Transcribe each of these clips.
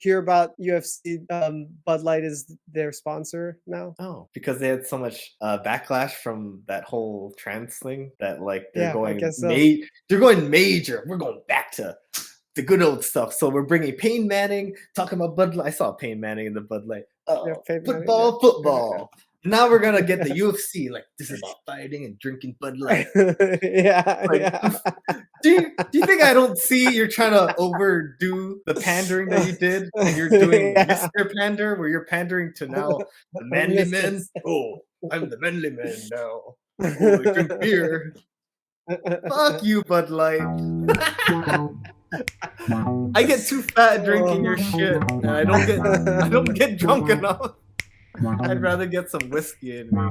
hear about UFC? Bud Light is their sponsor now. Oh, because they had so much backlash from that whole trans thing that like Yeah, I guess so. they're going major. We're going back to the good old stuff. So we're bringing Payne Manning, talking about Bud Light. I saw Payne Manning in the Bud Light. Yeah, Oh, Peyton Manning. Yeah, football, football. Now we're gonna get the UFC. Like this is about fighting and drinking Bud Light. yeah, Like, yeah. do you think I don't see you're trying to overdo the pandering that you did, and you're doing Yeah. Mr. Pander, where you're pandering to now the manly Mr. men? Oh, I'm the manly man now. Oh, I drink beer. Fuck you, Bud Light. I get too fat drinking your shit, and I don't get drunk enough. I'd rather get some whiskey in me.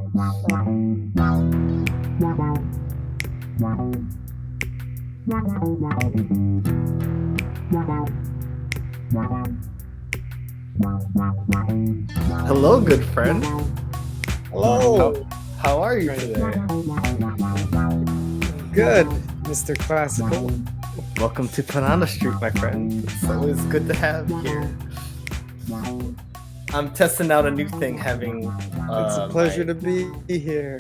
Hello, good friend. Hello. How are you today? Good, Mr. Classical. Welcome to Banana Street, my friend. It's always good to have you here. I'm testing out a new thing, having It's a pleasure to be here.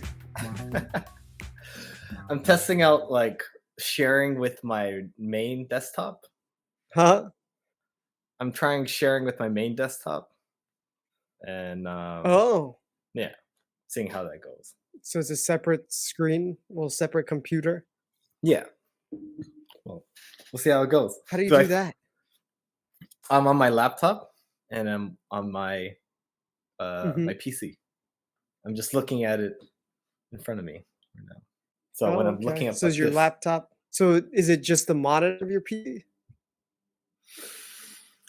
I'm testing out like sharing with my main desktop. Huh? I'm trying sharing with my main desktop, and Oh, yeah, seeing how that goes. so it's a separate screen, well, separate computer. Yeah, well, we'll see how it goes. How do you do that? I'm on my laptop, and I'm on my Mhm. my PC. I'm just looking at it in front of me right now. So when Oh, I'm looking okay. up So like is your this, laptop? So is it just the monitor of your PC?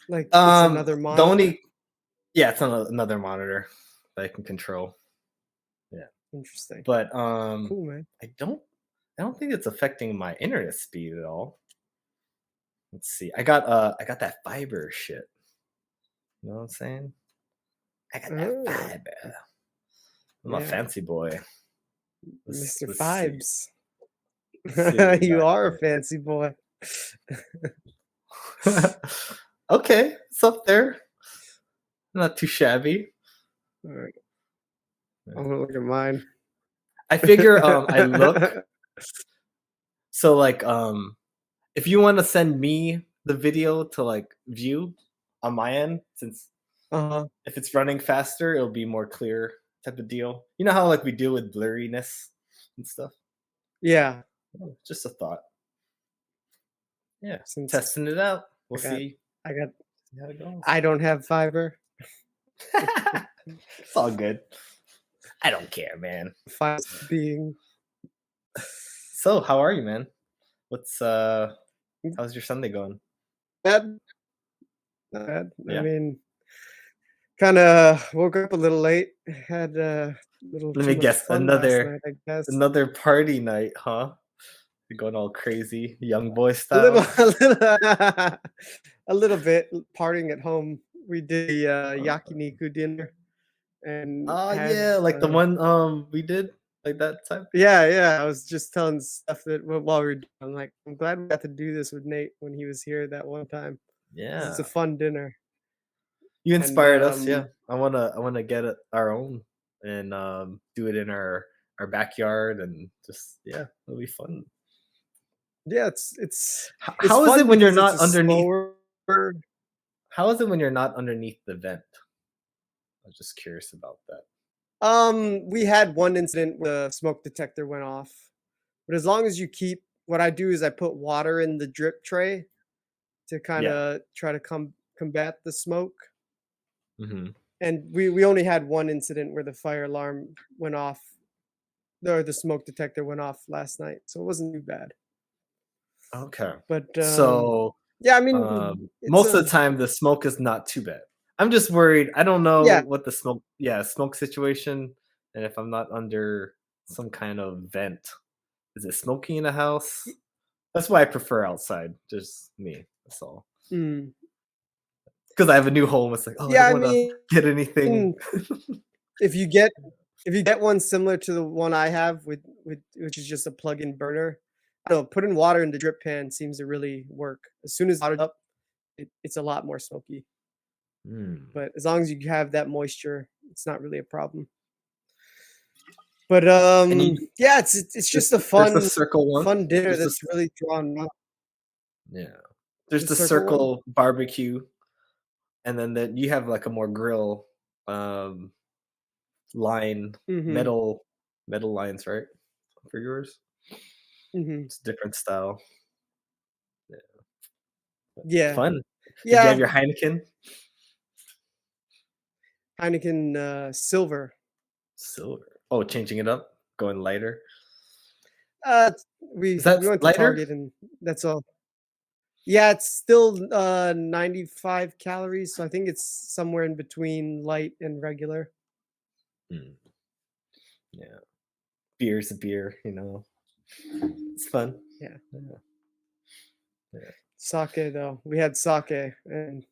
Like it's another the monitor? it's on another monitor that I can control. Yeah, Interesting. but Cool, man. I don't think it's affecting my internet speed at all. Let's see. I got that fiber shit. You know what I'm saying? I got that Oh, fiber. I'm a yeah, fancy boy. Mr. Let's see. Fibes. Let's see what we You got are a here. fancy boy. Okay, it's up there. Not too shabby. All right. I'm gonna look at mine. I figure I look so like if you want to send me the video to like view on my end, since Uh-huh. if it's running faster, it'll be more clear type of deal. You know how like we deal with blurriness and stuff? Yeah. Just a thought. Yeah. Since Testing it out. I We'll got see I got how it goes. I don't have fiber. It's all good. I don't care, man. Fiber being So how are you, man? What's how's your Sunday going? bad. Not bad. I Yeah. mean, kind of woke up a little late. Had a little Let too me much guess. fun last night, I guess. Another party night, huh? You're going all crazy, young boy A little, style. a little bit. Partying at home. We did the Yakiniku dinner and Oh had. yeah, like the one we did like that time. Yeah, yeah. I was just telling stuff that while we were. I'm like, I'm glad we got to do this with Nate when he was here that one time because it's a Yeah. fun dinner. You And inspired us, yeah. I wanna get it our own and do it in our backyard and just yeah, it'll be fun. yeah, it's it's How is it fun when you're because it's not a underneath slower. how is it when you're not underneath the vent? I'm just curious about that. We had one incident where the smoke detector went off, but as long as you keep, what I do is I put water in the drip tray to kind Yeah. of try to combat the smoke. Mhm. And we only had one incident where the fire alarm went off, or the smoke detector went off last night, so it wasn't too bad. Okay. But So, yeah, I mean, it's most of a the time, the smoke is not too bad. I'm just worried. I don't know yeah. what the smoke situation, and if I'm not under some kind of vent. Is it smoky in the house? That's why I prefer outside. Just me. That's all. Mm, Because I have a new home. It's like, oh, I yeah, don't I want to mean, get anything. if you get if you get one similar to the one I have with which is just a plug-in burner, I don't know, putting water in the drip pan seems to really work. As soon as water's up, it's a lot more smoky. Mm. but as long as you have that moisture, it's not really a problem. But, And you yeah, it's just a there's the fun circle one. fun dinner There's that's this really drawn out. yeah. There's The the circle one? circle barbecue, and then you have, like, a more grill, um, line, Mhm, metal metal lines, right? For yours? mhm. It's a different style. Yeah. Yeah. Fun. Did you have Yeah, your Heineken? Heineken, Silver. Silver. Oh, changing it up? Going lighter? We Is that went to lighter? Target and that's all. Yeah, it's still, 95 calories, so I think it's somewhere in between light and regular. Mm, yeah. Beer's a beer, you know? It's fun. Yeah. Yeah, yeah. Sake, though. We had sake, and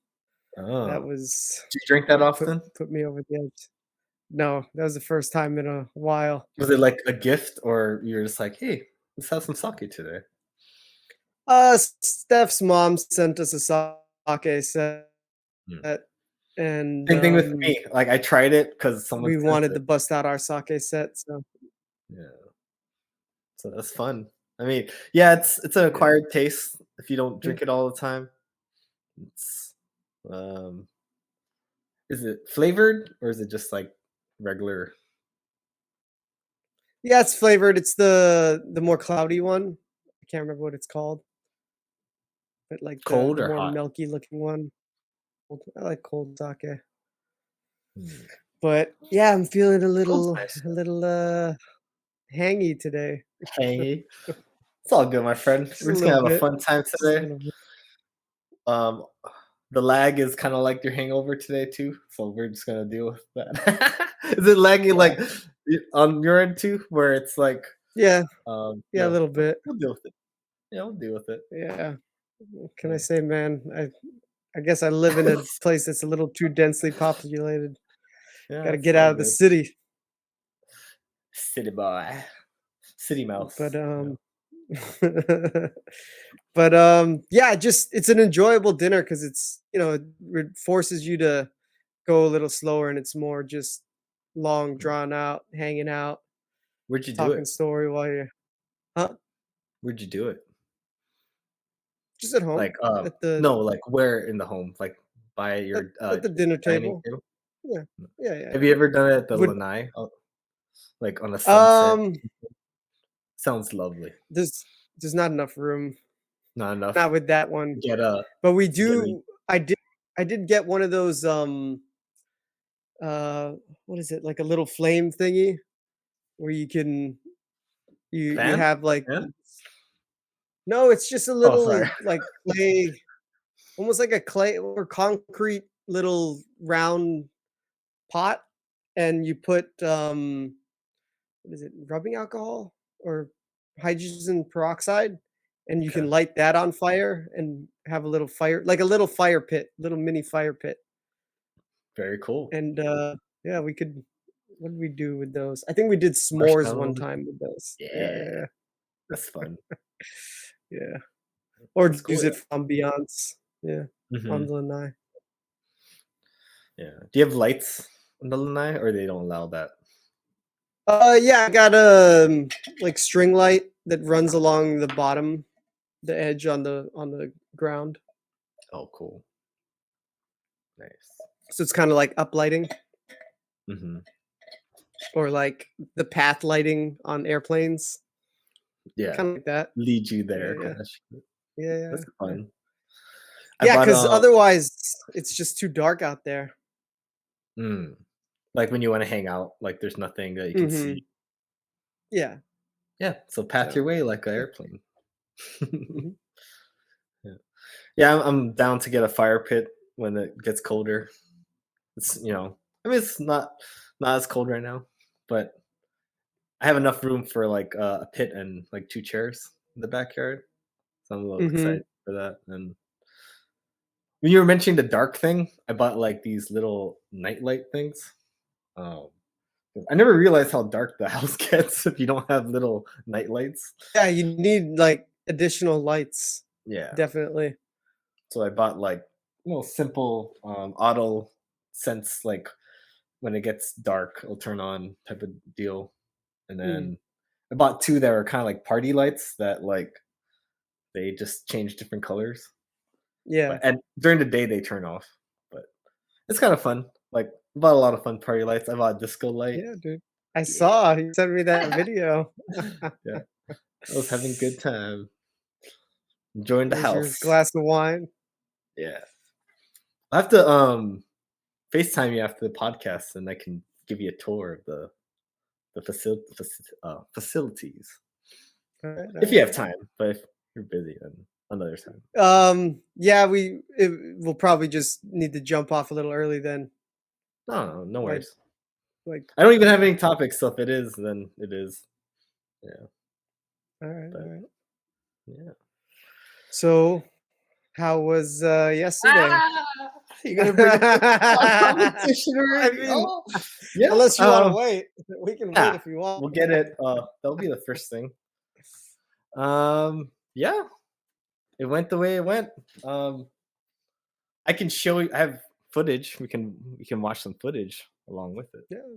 that Oh. was Do you drink that put often? put me over the edge. No, that was the first time in a while. Was it like a gift or you're just like, "Hey, let's have some sake today?" Steph's mom sent us a sake set, Mm. and, Same thing with me, like, I tried it because someone we sent wanted to it. bust out our sake set, so Yeah, so that's fun. I mean, yeah, it's an yeah. acquired taste if you don't Yeah. drink it all the time. It's, um is it flavored or is it just, like, regular Yeah, it's flavored. It's the more cloudy one. I can't remember what it's called, but, like, cold the or more hot? milky looking one. I like cold sake. Mm, But, yeah, I'm feeling cold's nice. a little, hangy today. Hey, it's all good, my friend. Just We're a just gonna little have a bit, fun time just a today. little bit. Um, the lag is kinda like your hangover today too, so we're just gonna deal with that. Is it lagging, Yeah. like, on your end too, where it's like, Yeah, yeah, a yeah, little bit. we'll deal with it. Yeah, we'll deal with it. Yeah. What can I Yeah. say, man? I guess I live in a place that's a little too densely populated. Yeah, Gotta it's get all out of the good. city. City boy. City But, mouse, you know? but, yeah, just it's an enjoyable dinner because it's, it forces you to go a little slower, and it's more just long, Mm. drawn out, hanging out, Where'd you do talking it? story while you're huh? Where'd you do it? Just at home Like, at the no, like, where in the home? Like, by at your, at the dinner dining table. table? Yeah. Yeah, yeah, Have yeah. you ever done it at the Would lanai? Like, on a sunset? um, Sounds lovely. there's there's not enough room, Not enough. not with that one, Get a but we get a do I did get one of those, uh, what is it, like a little flame thingy where you fan? have, A like fan? no, it's just a Oh, sorry. little, like, clay, almost like a clay or concrete little round pot, and you put, what is it, rubbing alcohol or hydrogen peroxide, and you can Okay. light that on fire and have a little fire, like a little fire pit, little mini fire pit. Very cool. And, yeah, we could what did we do with those? I think we did s'mores one Marshmallows. time with those. Yeah, Yeah, yeah, that's fun. yeah, yeah. Or That's cool, use it yeah. for ambiance. Yeah, on Mhm. the lanai. Yeah. Do you have lights on the lanai, or they don't allow that? Yeah, I got like string light that runs along the bottom, the edge on the ground. Oh, cool. Nice. So it's kinda like uplighting Mhm. or like the path lighting on airplanes, Yeah. kinda like that. Lead you Yeah, there yeah. kinda shit. Yeah, yeah, That's yeah. fun. I Yeah, bought, because otherwise it's just too dark out there. mm, like, when you wanna hang out, like, there's nothing that you can see. Mhm. Yeah, Yeah, so path so your way like an yeah. airplane. Mhm. Yeah. Yeah, I'm down to get a fire pit when it gets colder. It's, I mean, it's not as cold right now, but I have enough room for, like, a pit and, like, 2 chairs in the backyard, so I'm a little Mhm. excited for that, and when you were mentioning the dark thing, I bought, like, these little nightlight things. Um, I never realized how dark the house gets if you don't have little night lights. Yeah, you need, like, additional lights, Yeah, definitely. so I bought, like, simple auto sense, like when it gets dark, it'll turn on type of deal. And Mm, then I bought two that were kind of like party lights that like they just change different colors. yeah. But and during the day they turn off. But it's kind of fun. Like I bought a lot of fun party lights. I bought a disco light. Yeah, dude. I Yeah. saw you sent me that video. Yeah. I was having a good time. Enjoying the There's your house. glass of wine. Yeah. I have to FaceTime you after the podcast and I can give you a tour of the facilities. Alright, If you alright. have time, but if you're busy, then another time. Yeah, we'll probably just need to jump off a little early then, No, no, no like worries. like I don't even have any topics, so if it is, then it is. Yeah, alright, but alright. yeah. So, how was, yesterday? Ah! You're gonna bring up the competition I already? mean, Oh, yeah. unless you wanna wait, we can wait Yeah, if you want. we'll get it. That'll be the first thing. Yeah, it went the way it went. Um, I can show you. I have footage. We can watch some footage along with it. Yeah, Yeah.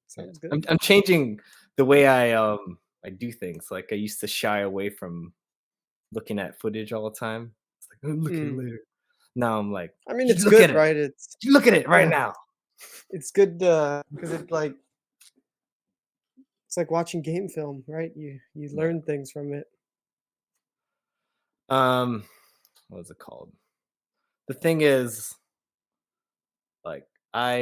sounds good. I'm changing the way I do things. Like I used to shy away from looking at footage all the time. It's like, "Oh, look at it Mm. later." Now I'm like, I mean, "You it's look at good, it. right? It's You look at it right yeah, now." it's good, because it's like watching game film, right? You Yeah. learn things from it. Um, what is it called? The thing is, like, I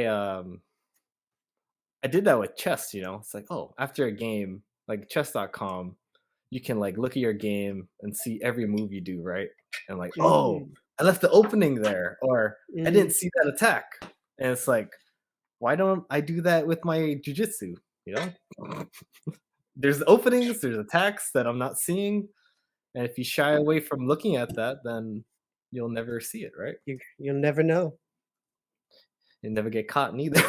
did that with chess, It's like, oh, after a game, like chess.com, you can like look at your game and see every move you do, right? And like, oh, Mm, I left the opening there, or I mm. didn't see that attack. And it's like, why don't I do that with my jujitsu? You know? There's openings, there's attacks that I'm not seeing. And if you shy away from looking at that, then you'll never see it, right? You'll never know. You never get caught neither.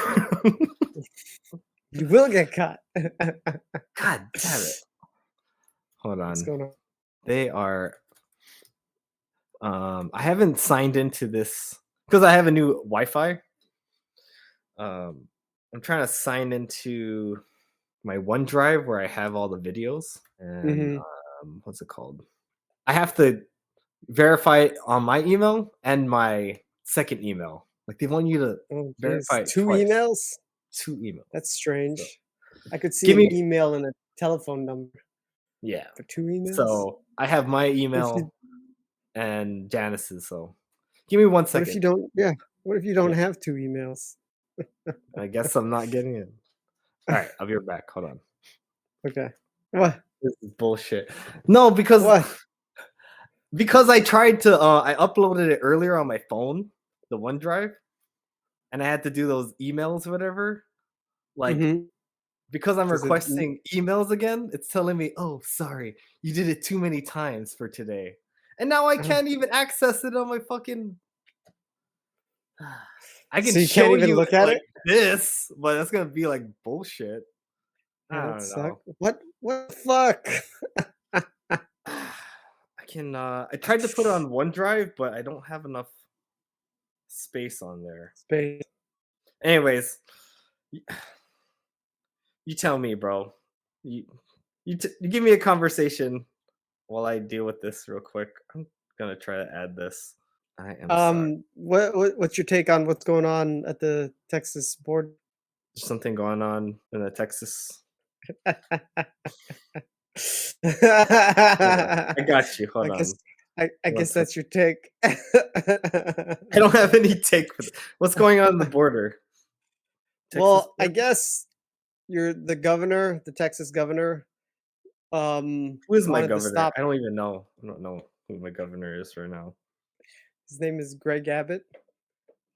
You will get caught. God damn it. Hold What's on. going on? They are I haven't signed into this because I have a new Wi-Fi. Um I'm trying to sign into my OneDrive where I have all the videos and Mhm. what's it called? I have to verify it on my email and my second email. Like they want you to Oh, verify jeez. it 2 twice. emails? Two emails. That's So strange. I could see give an me email and a telephone number yeah. for 2 emails? So I have my What if you email and Janice's. So give me one what if second. you don't yeah, what if you don't Yeah. have 2 emails? I guess I'm not getting it. All right, I'll be right back. Hold on. Okay. What? This is bullshit. No, because What? I tried to I uploaded it earlier on my phone, the OneDrive, and I had to do those emails or whatever. Like Mhm. because I'm Does it requesting emails again, it's telling me, "Oh, sorry, you did it too many times for today." And now I uh, can't even access it on my fucking I can so you can't show even you look it at like it? this, but that's gonna be like bullshit. Oh, I that don't suck. know. What the fuck? I can I tried to put it on OneDrive, but I don't have enough space on there. Space. Anyways, y- you tell me, bro. You you give me a conversation while I deal with this real quick. I'm gonna try to add this. I am sorry. What's your take on what's going on at the Texas border? There's something going on in the Texas. Hold on. I got you. I Hold guess on. I One guess second. that's your take. I don't have any take for this. What's going on in the border? Texas Well, I border? guess you're the governor, the Texas governor, Who is my wanted to governor? stop. I don't even know. I don't know who my governor is right now. His name is Greg Abbott.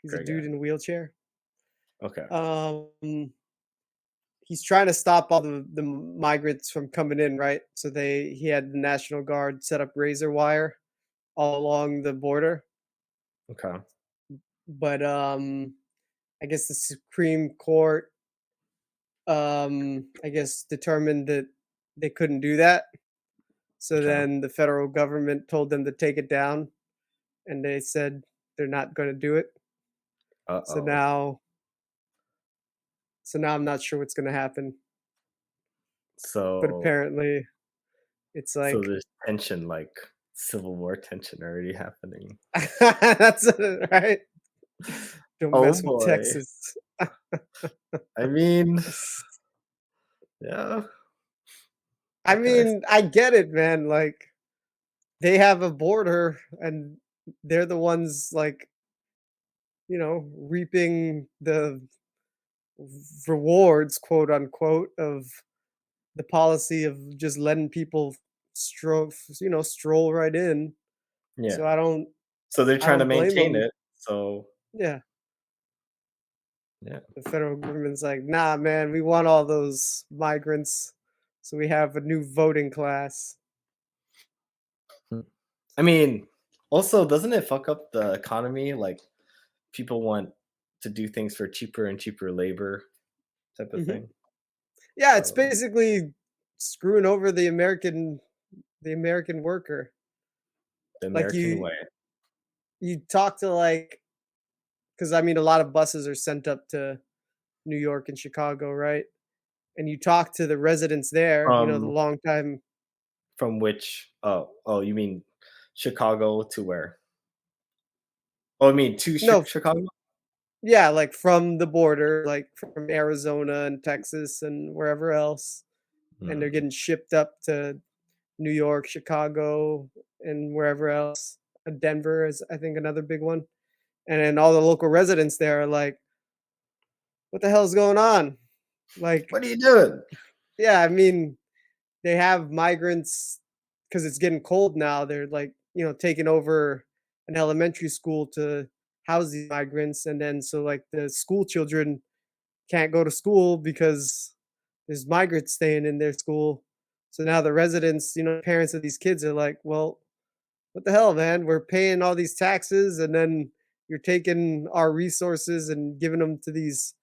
He's a Greg dude Abbott. in a wheelchair. Okay. Um, he's trying to stop all the migrants from coming in, right? So he had the National Guard set up razor wire all along the border, Okay. but I guess the Supreme Court I guess determined that they couldn't do that. So Okay. then the federal government told them to take it down, and they said they're not gonna do it. So Uh-oh. now so now I'm not sure what's gonna happen, but So apparently it's so like there's tension, like Civil War tension already happening. that's it, right? Don't Oh mess with boy. Texas. I mean, yeah, I what can I mean, I get it, man, like, they have a border and they're the ones, like, reaping the rewards, quote unquote, of the policy of just letting people stroll right in. So yeah. I don't So they're I trying to don't blame maintain them. it. So, Yeah, yeah. the federal government's like, "Nah, man, we want all those migrants, so we have a new voting class." Hmm. I mean, also, doesn't it fuck up the economy? Like, people want to do things for cheaper and cheaper labor type of Mhm. thing. Yeah, it's So, basically screwing over the American worker. the Like, American you way. you talk to, like, because I mean, a lot of buses are sent up to New York and Chicago, right? And you talk to the residents there, the From long time. from which oh, you mean Chicago to where? Oh, I mean to No, Chicago? yeah, like, from the border, like, from Arizona and Texas and wherever else, and they're Hmm. getting shipped up to New York, Chicago, and wherever else. Denver is, I think, another big one. And then all the local residents there are like, "What the hell's going on?" Like, What are you doing? yeah, I mean, they have migrants because it's getting cold now. They're like, taking over an elementary school to house these migrants, and then so like the school children can't go to school because there's migrants staying in their school. So now the residents, parents of these kids are like, well, what the hell, man? We're paying all these taxes and then you're taking our resources and giving them to these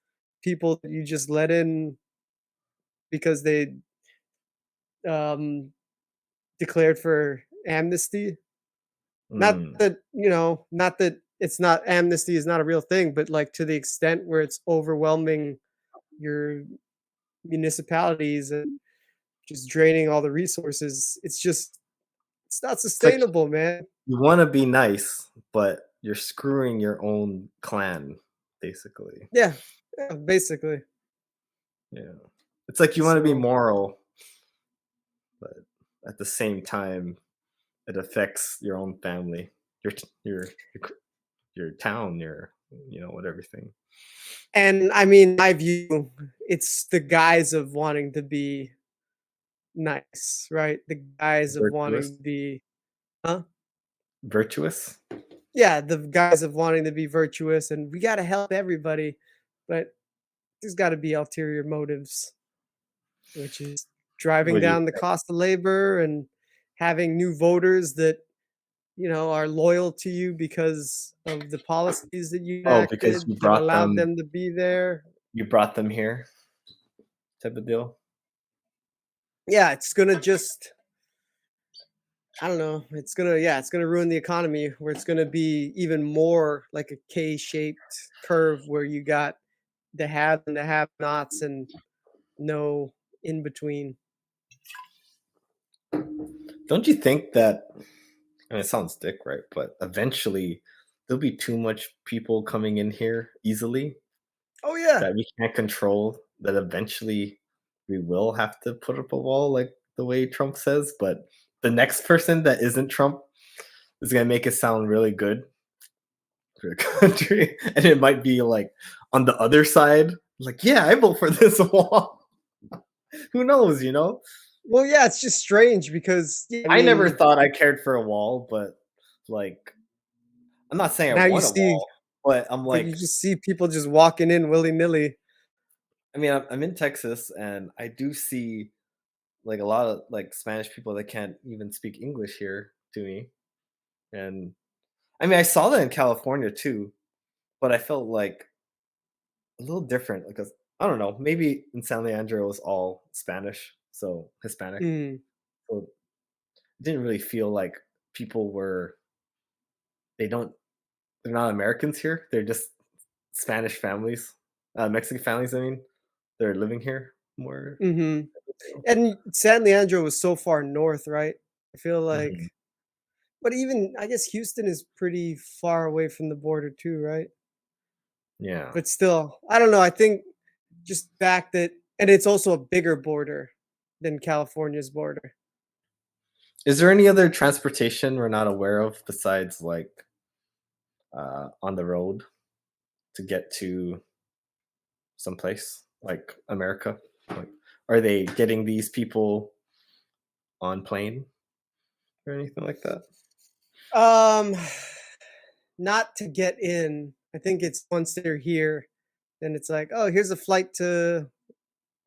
people that you just let in because they um, declared for amnesty. Mm, Not that it's not amnesty is not a real thing, but like to the extent where it's overwhelming your municipalities and just draining all the resources. It's not it's like sustainable, man. you wanna be nice, but you're screwing your own clan, basically. Yeah, yeah, basically. Yeah. It's like you wanna be So moral, but at the same time, it affects your own family, your town, with everything. and I mean, my view, it's the guise of wanting to be nice, right? The guise of wanting Virtuous? to be huh? Virtuous? Yeah, the guise of wanting to be virtuous and we gotta help everybody, but there's gotta be ulterior motives, which is driving What do you down the cost of labor and having new voters that are loyal to you because of the policies that you Oh, because enacted that allowed them to be there. you brought them here type of deal? Yeah, it's gonna just I don't know. It's gonna ruin the economy where it's gonna be even more like a K-shaped curve where you got the have and the have-nots and no in between. Don't you think that it sounds dick, right? But eventually there'll be too much people coming in here easily Oh yeah. that we can't control, that eventually we will have to put up a wall like the way Trump says, but the next person that isn't Trump is gonna make it sound really good for the country. And it might be like on the other side, like, yeah, I vote for this wall. Who knows? Well, yeah, it's just strange because yeah, I I never mean, thought I cared for a wall, but like I'm not saying I now you want a see wall, but I'm but you like, just see people just walking in willy-nilly. I mean, I'm in Texas and I do see like a lot of like Spanish people that can't even speak English here to me. And I mean, I saw that in California too, but I felt like a little different because I don't know, maybe in San Leandro it was all Spanish, so Hispanic. Mm. So it didn't really feel like people were they don't they're not Americans here. They're just Spanish families, Mexican families. I mean, they're living here more. Mhm. And San Leandro was so far north, right? I feel like Mhm. but even I guess Houston is pretty far away from the border too, right? Yeah. But still, I don't know, I think just the fact that and it's also a bigger border than California's border. Is there any other transportation we're not aware of besides like on the road to get to someplace like America? Like, are they getting these people on plane or anything like that? Um, not to get in. I think it's once they're here, then it's like, "Oh, here's a flight to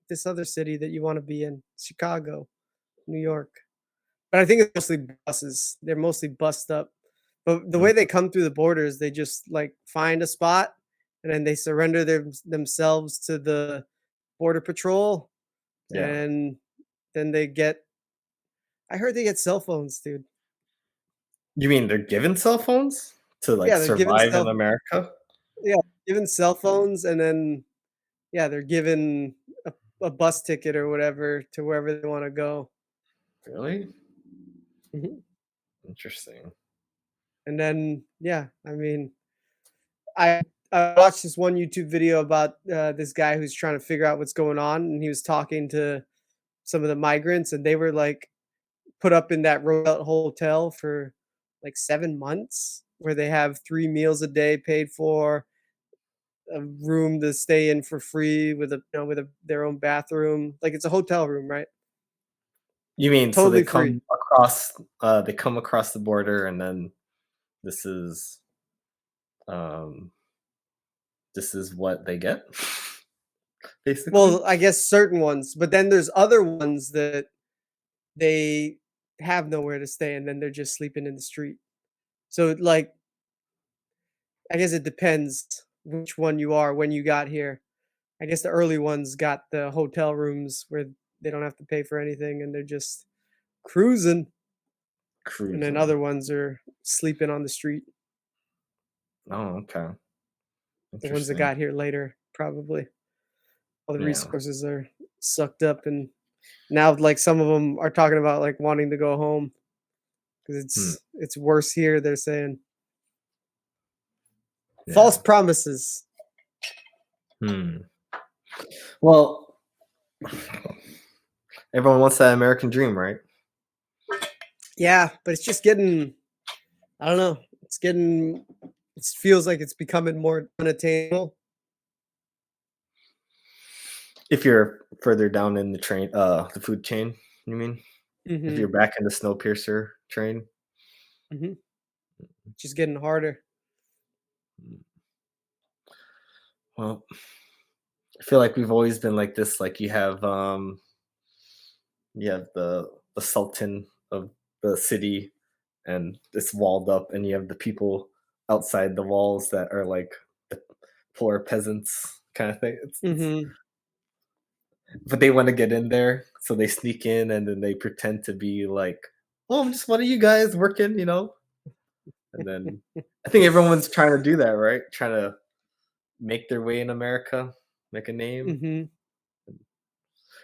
this other city that you wanna be in, Chicago, New York." But I think it's mostly buses. They're mostly bussed up. But the way they Mhm. come through the borders, they just, like, find a spot, and then they surrender themselves to the border patrol, Yeah. and then they get I heard they get cell phones, dude. You mean they're given cell phones to like Yeah, they're given survive in America? yeah, given cell phones, and then, yeah, they're given a bus ticket or whatever to wherever they wanna go. Really? Mhm. Interesting. And then, yeah, I mean, I watched this one YouTube video about, this guy who's trying to figure out what's going on, and he was talking to some of the migrants, and they were, like, put up in that Roadhouse hotel for, like, 7 months, where they have 3 meals a day paid for, a room to stay in for free with their own bathroom. Like, it's a hotel room, right? You mean so Totally free. they come across the border and then this is um this is what they get basically? Well, I guess certain ones, but then there's other ones that they have nowhere to stay, and then they're just sleeping in the street. So, like, I guess it depends which one you are when you got here. I guess the early ones got the hotel rooms where they don't have to pay for anything and they're just cruising, and then Cruising. other ones are sleeping on the street. Oh, okay. The ones that Interesting. got here later, probably. All the Yeah. resources are sucked up, and now, like, some of them are talking about, like, wanting to go home because Hmm. it's worse here, they're saying. False Yeah. promises. Hmm. Well, everyone wants that American dream, right? Yeah, but it's just getting I don't know, it feels like it's becoming more unattainable. If you're further down in the food chain, you mean? If you're Mhm, back in the Snowpiercer train? mhm. Just getting harder. Mm. Well, I feel like we've always been like this, like you have the sultan of the city and it's walled up and you have the people outside the walls that are like the poor peasants kind of thing. Mhm. But they want to get in there, so they sneak in and then they pretend to be like, "Oh, I'm just one of you guys working," you know. And then I think everyone's trying to do that, right? Trying to make their way in America, make a name. Mhm.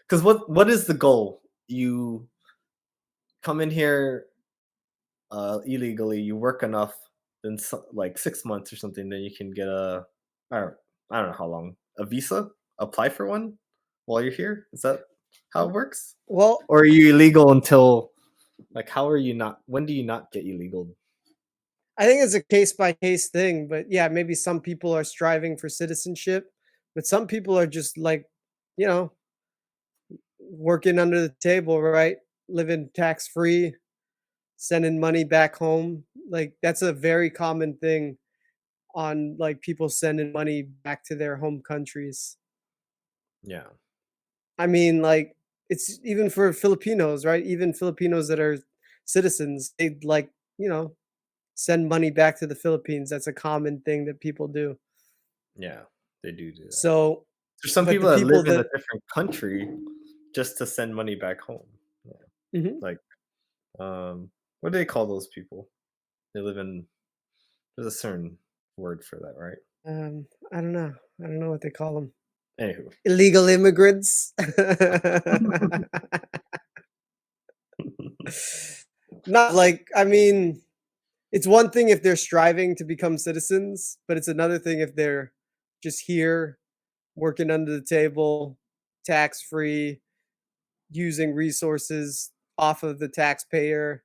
Because what is the goal? You come in here illegally, you work enough, then like 6 months or something, then you can get I don't, I don't know how long a visa. Apply for one while you're here. Is that how it works? Well, Or are you illegal until like how are you not? When do you not get illegal? I think it's a case by case thing, but yeah, maybe some people are striving for citizenship, but some people are just like, you know, working under the table, right? Living tax free, sending money back home. Like, that's a very common thing on, like, people sending money back to their home countries. Yeah, I mean, like, it's even for Filipinos, right? Even Filipinos that are citizens, they, like, you know, send money back to the Philippines. That's a common thing that people do. yeah, they do that. So, There's some but the people that live people in a that different country just to send money back home. Yeah. Mhm. Like, what do they call those people? They live in there's a certain word for that, right? I don't know. I don't know what they call them. Anywho. Illegal immigrants. Not like, I mean, it's one thing if they're striving to become citizens, but it's another thing if they're just here working under the table, tax free, using resources off of the taxpayer,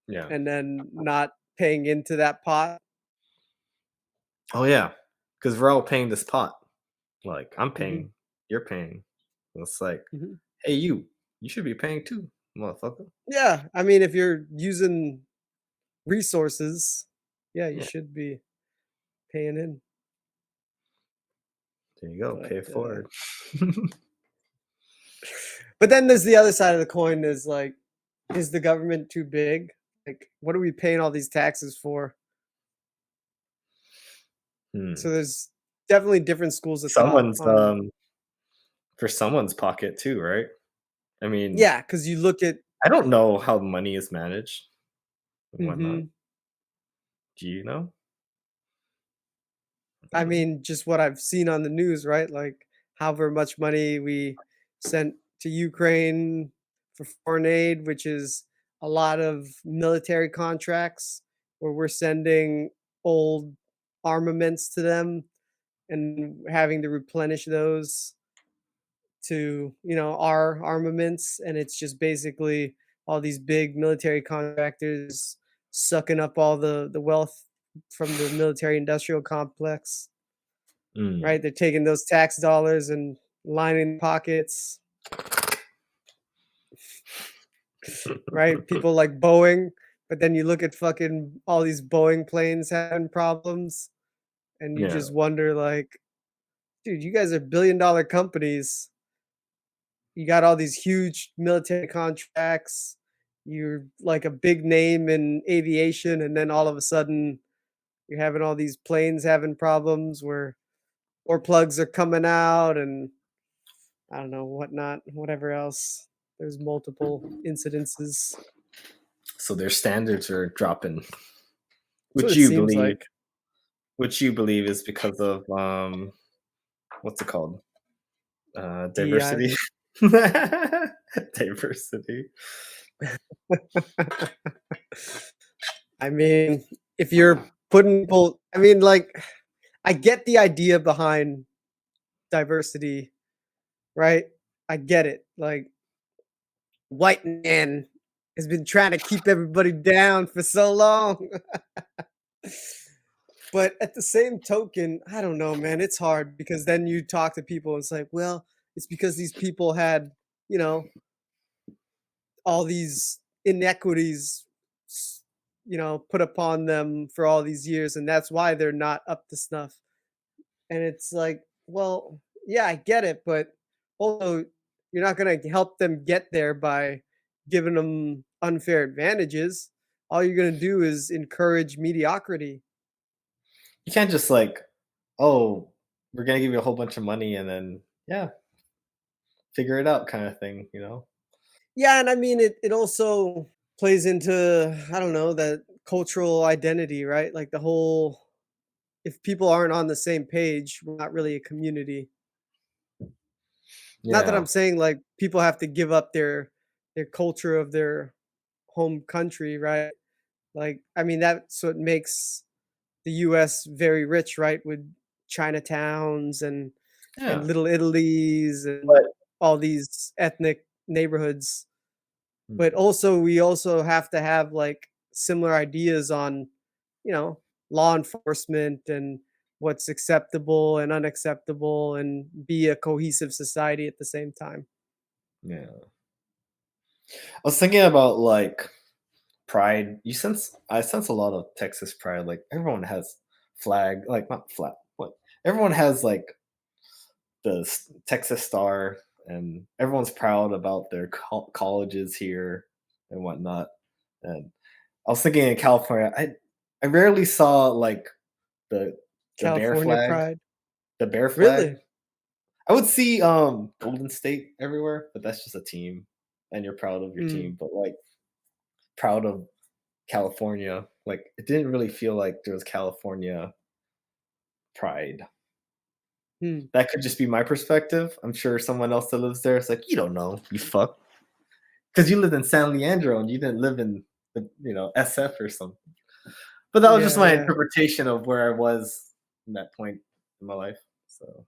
Yeah. and then not paying into that pot. Oh, yeah, because 'cause we're all paying this pot. Like, I'm Mhm, paying, you're paying. It's like, mhm. "Hey, you should be paying too, motherfucker." Yeah, I mean, if you're using resources, yeah, you Yeah, should be paying in, there you go, but, pay it uh forward. but then there's the other side of the coin is, like, is the government too big? Like, what are we paying all these taxes for? Hmm. So there's definitely different schools of thought Someone's, on. for someone's pocket too, right? I mean, Yeah, because you look at. I don't know how money is managed and whatnot. Mhm. Do you know? I I don't know. mean, just what I've seen on the news, right? Like, however much money we sent to Ukraine for foreign aid, which is a lot of military contracts where we're sending old armaments to them and having to replenish those to, our armaments. And it's just basically all these big military contractors sucking up all the wealth from the military industrial complex. Mm. Right? They're taking those tax dollars and lining pockets, right? People like Boeing, but then you look at fucking all these Boeing planes having problems, and you Yeah. just wonder, like, dude, you guys are billion-dollar companies. You got all these huge military contracts. You're like a big name in aviation, and then all of a sudden you're having all these planes having problems where or plugs are coming out and I don't know, whatnot, whatever else. There's multiple incidences. So their standards are dropping, That's what which it you seems believe like. is because of, what's it called? DEI. Diversity? Diversity. I mean, if you're putting people I mean, like, I get the idea behind diversity, right? I get it. Like, white man has been trying to keep everybody down for so long. But at the same token, I don't know, man, it's hard because then you talk to people, and it's like, well, it's because these people had, you know, all these inequities, put upon them for all these years, and that's why they're not up to snuff. And it's like, well, yeah, I get it, but also you're not going to help them get there by giving them unfair advantages. All you're going to do is encourage mediocrity. You can't just like, "Oh, we're gonna give you a whole bunch of money and then, yeah, figure it out," kinda thing, you know? Yeah, and I mean it also plays into I don't know that cultural identity, right? Like the whole if people aren't on the same page, we're not really a community. Not that Yeah, I'm saying like people have to give up their culture of their home country, right? Like I mean that's what makes the US very rich, right? With Chinatowns and yeah, little Italies and but all these ethnic neighborhoods. But Mhm. also we also have to have like similar ideas on, you know, law enforcement and what's acceptable and unacceptable and be a cohesive society at the same time. Yeah. I was thinking about, like, pride. I sense a lot of Texas pride, like, everyone has flag like, not flag, what everyone has, like, the Texas Star, and everyone's proud about their colleges here and whatnot. And I was thinking in California, I rarely saw like the the bear California flag, pride. the bear flag. Really? I would see Golden State everywhere, but that's just a team, and you're proud of your Mm. team. But like proud of California, like it didn't really feel like there was California pride. Hmm. That could just be my perspective. I'm sure someone else that lives there is like, you don't know, you fuck, because you lived in San Leandro and you didn't live in the SF or something. But that was just Yeah, my yeah. interpretation of where I was in that point in my life. So,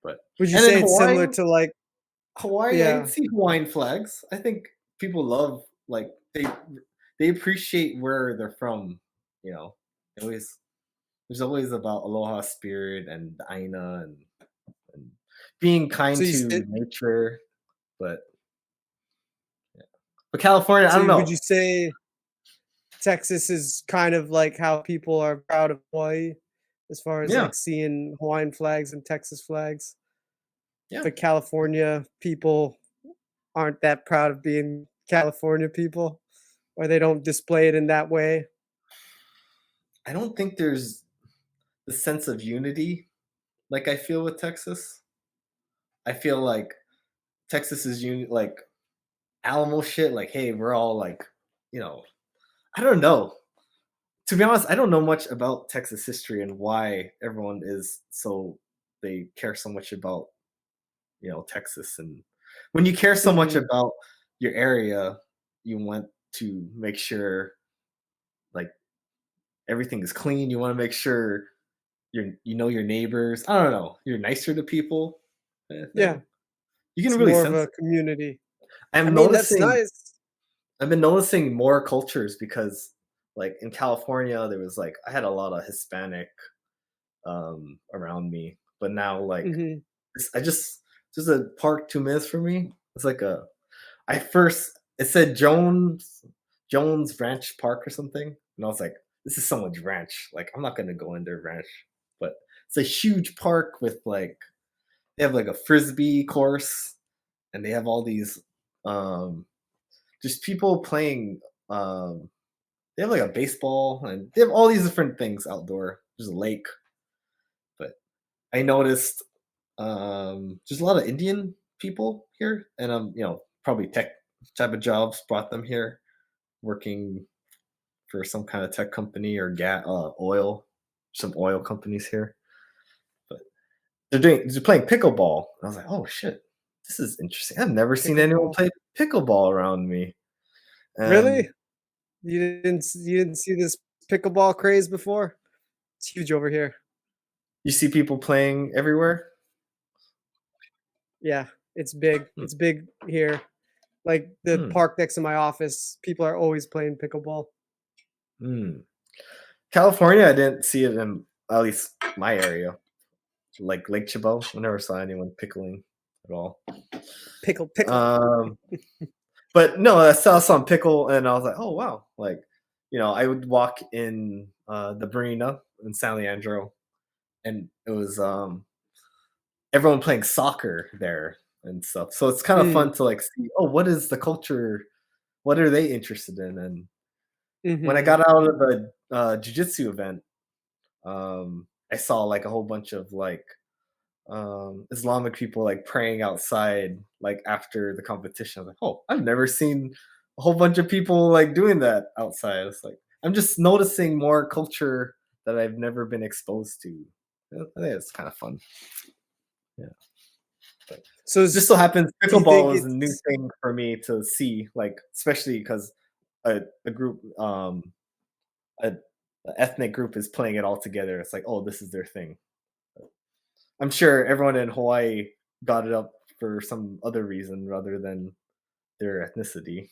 but Would you and in say it's Hawaii, similar to like I yeah. see Hawaiian flags. I think people love like they appreciate where they're from. You know, They always there's always about aloha spirit and the aina and being kind So you to said nature. But but California, I don't would you know. say Texas is kind of like how people are proud of Hawaii as far as Yeah, like seeing Hawaiian flags and Texas flags? yeah. The California people aren't that proud of being California people, or they don't display it in that way. I don't think there's the sense of unity like I feel with Texas. I feel like Texas is like Alamo shit. Like, hey, we're all like, you know, I don't know. To be honest, I don't know much about Texas history and why everyone is so they care so much about Texas. And when you care so much Mhm. about your area, you want to make sure like everything is clean. You want to make sure you know your neighbors. I don't know. You're nicer to people. Kind of Yeah, thing. You can it's really more of sense a it. community. I I'm mean, that's noticing nice. I've been noticing more cultures because like in California there was like I had a lot of Hispanic around me, but now like Mhm. I just a park 2 minutes from me. It's like a I first it said Jones Ranch Park or something, and I was like, this is someone's ranch. Like I'm not gonna go in their ranch, but it's a huge park with like they have like a frisbee course, and they have all these um just people playing they have like a baseball and they have all these different things outdoor. There's a lake, but I noticed there's a lot of Indian people here, and probably tech type of jobs brought them here, working for some kind of tech company or gas, oil, some oil companies here. But they're playing pickleball. And I was like, oh shit, this is interesting. I've never seen anyone Pickleball. play pickleball around me. And Really? You didn't see this pickleball craze before? It's huge over here. you see people playing everywhere. Yeah, it's big. Hmm. It's big here. Like, the Hmm. park next to my office, people are always playing pickleball. Hmm. California, I didn't see it in at least my area, like Lake Chabot. I never saw anyone pickling at all. Pickle. Um, but no, I saw some pickle, and I was like, oh wow, like I would walk in the marina in San Leandro, and it was everyone playing soccer there and stuff. So it's kind of Mm, fun to like see, oh, what is the culture? What are they interested in? And when I mhm. got out of the jiu-jitsu event, I saw like a whole bunch of like Islamic people like praying outside like after the competition. I was like, oh, I've never seen a whole bunch of people like doing that outside. It's like I'm just noticing more culture that I've never been exposed to. I think it's kind of fun. Yeah. But So just so s happens do you think pickleball is a new it's thing for me to see, like especially because a group a, a ethnic group is playing it all together. It's like, oh, this is their thing. I'm sure everyone in Hawaii got it up for some other reason rather than their ethnicity.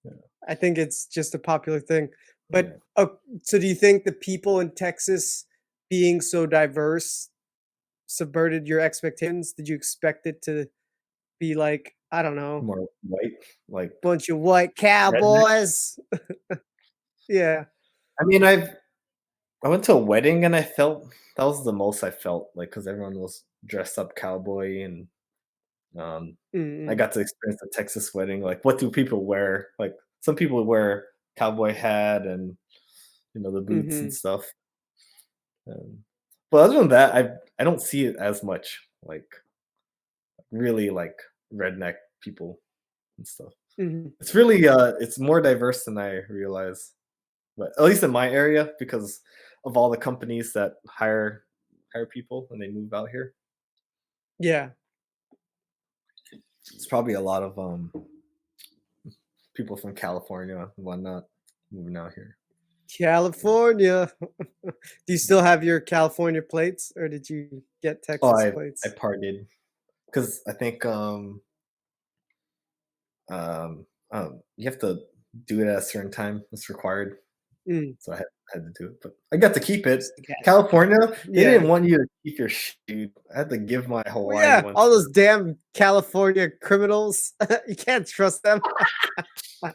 Yeah, I think it's just a popular thing. yeah. But, so do you think the people in Texas being so diverse subverted your expectations? Did you expect it to be like, I don't know, More white, like bunch of white redneck. cowboys? Yeah. I mean, I went to a wedding and I felt that was the most I felt like because everyone was dressed up cowboy and um, I Mm, got to experience the Texas wedding. Like, what do people wear? Like, some people wear cowboy hat and the boots and mhm, stuff. Um, but other than that, I don't see it as much. Like, really like redneck people and stuff. mhm. It's really it's more diverse than I realize. But at least in my area, because of all the companies that hire people when they move out here. Yeah. It's probably a lot of people from California and whatnot moving out here. California. Do you still have your California plates, or did you get Oh, Texas I plates? partied because I think you have to do it at a certain time. It's required, Mm, so I had to do it. But I got to keep it. just to get California, they yeah. didn't want you to keep your shit, dude. I had to give my Well, Hawaii yeah, one all to those damn California criminals. You can't trust them. them.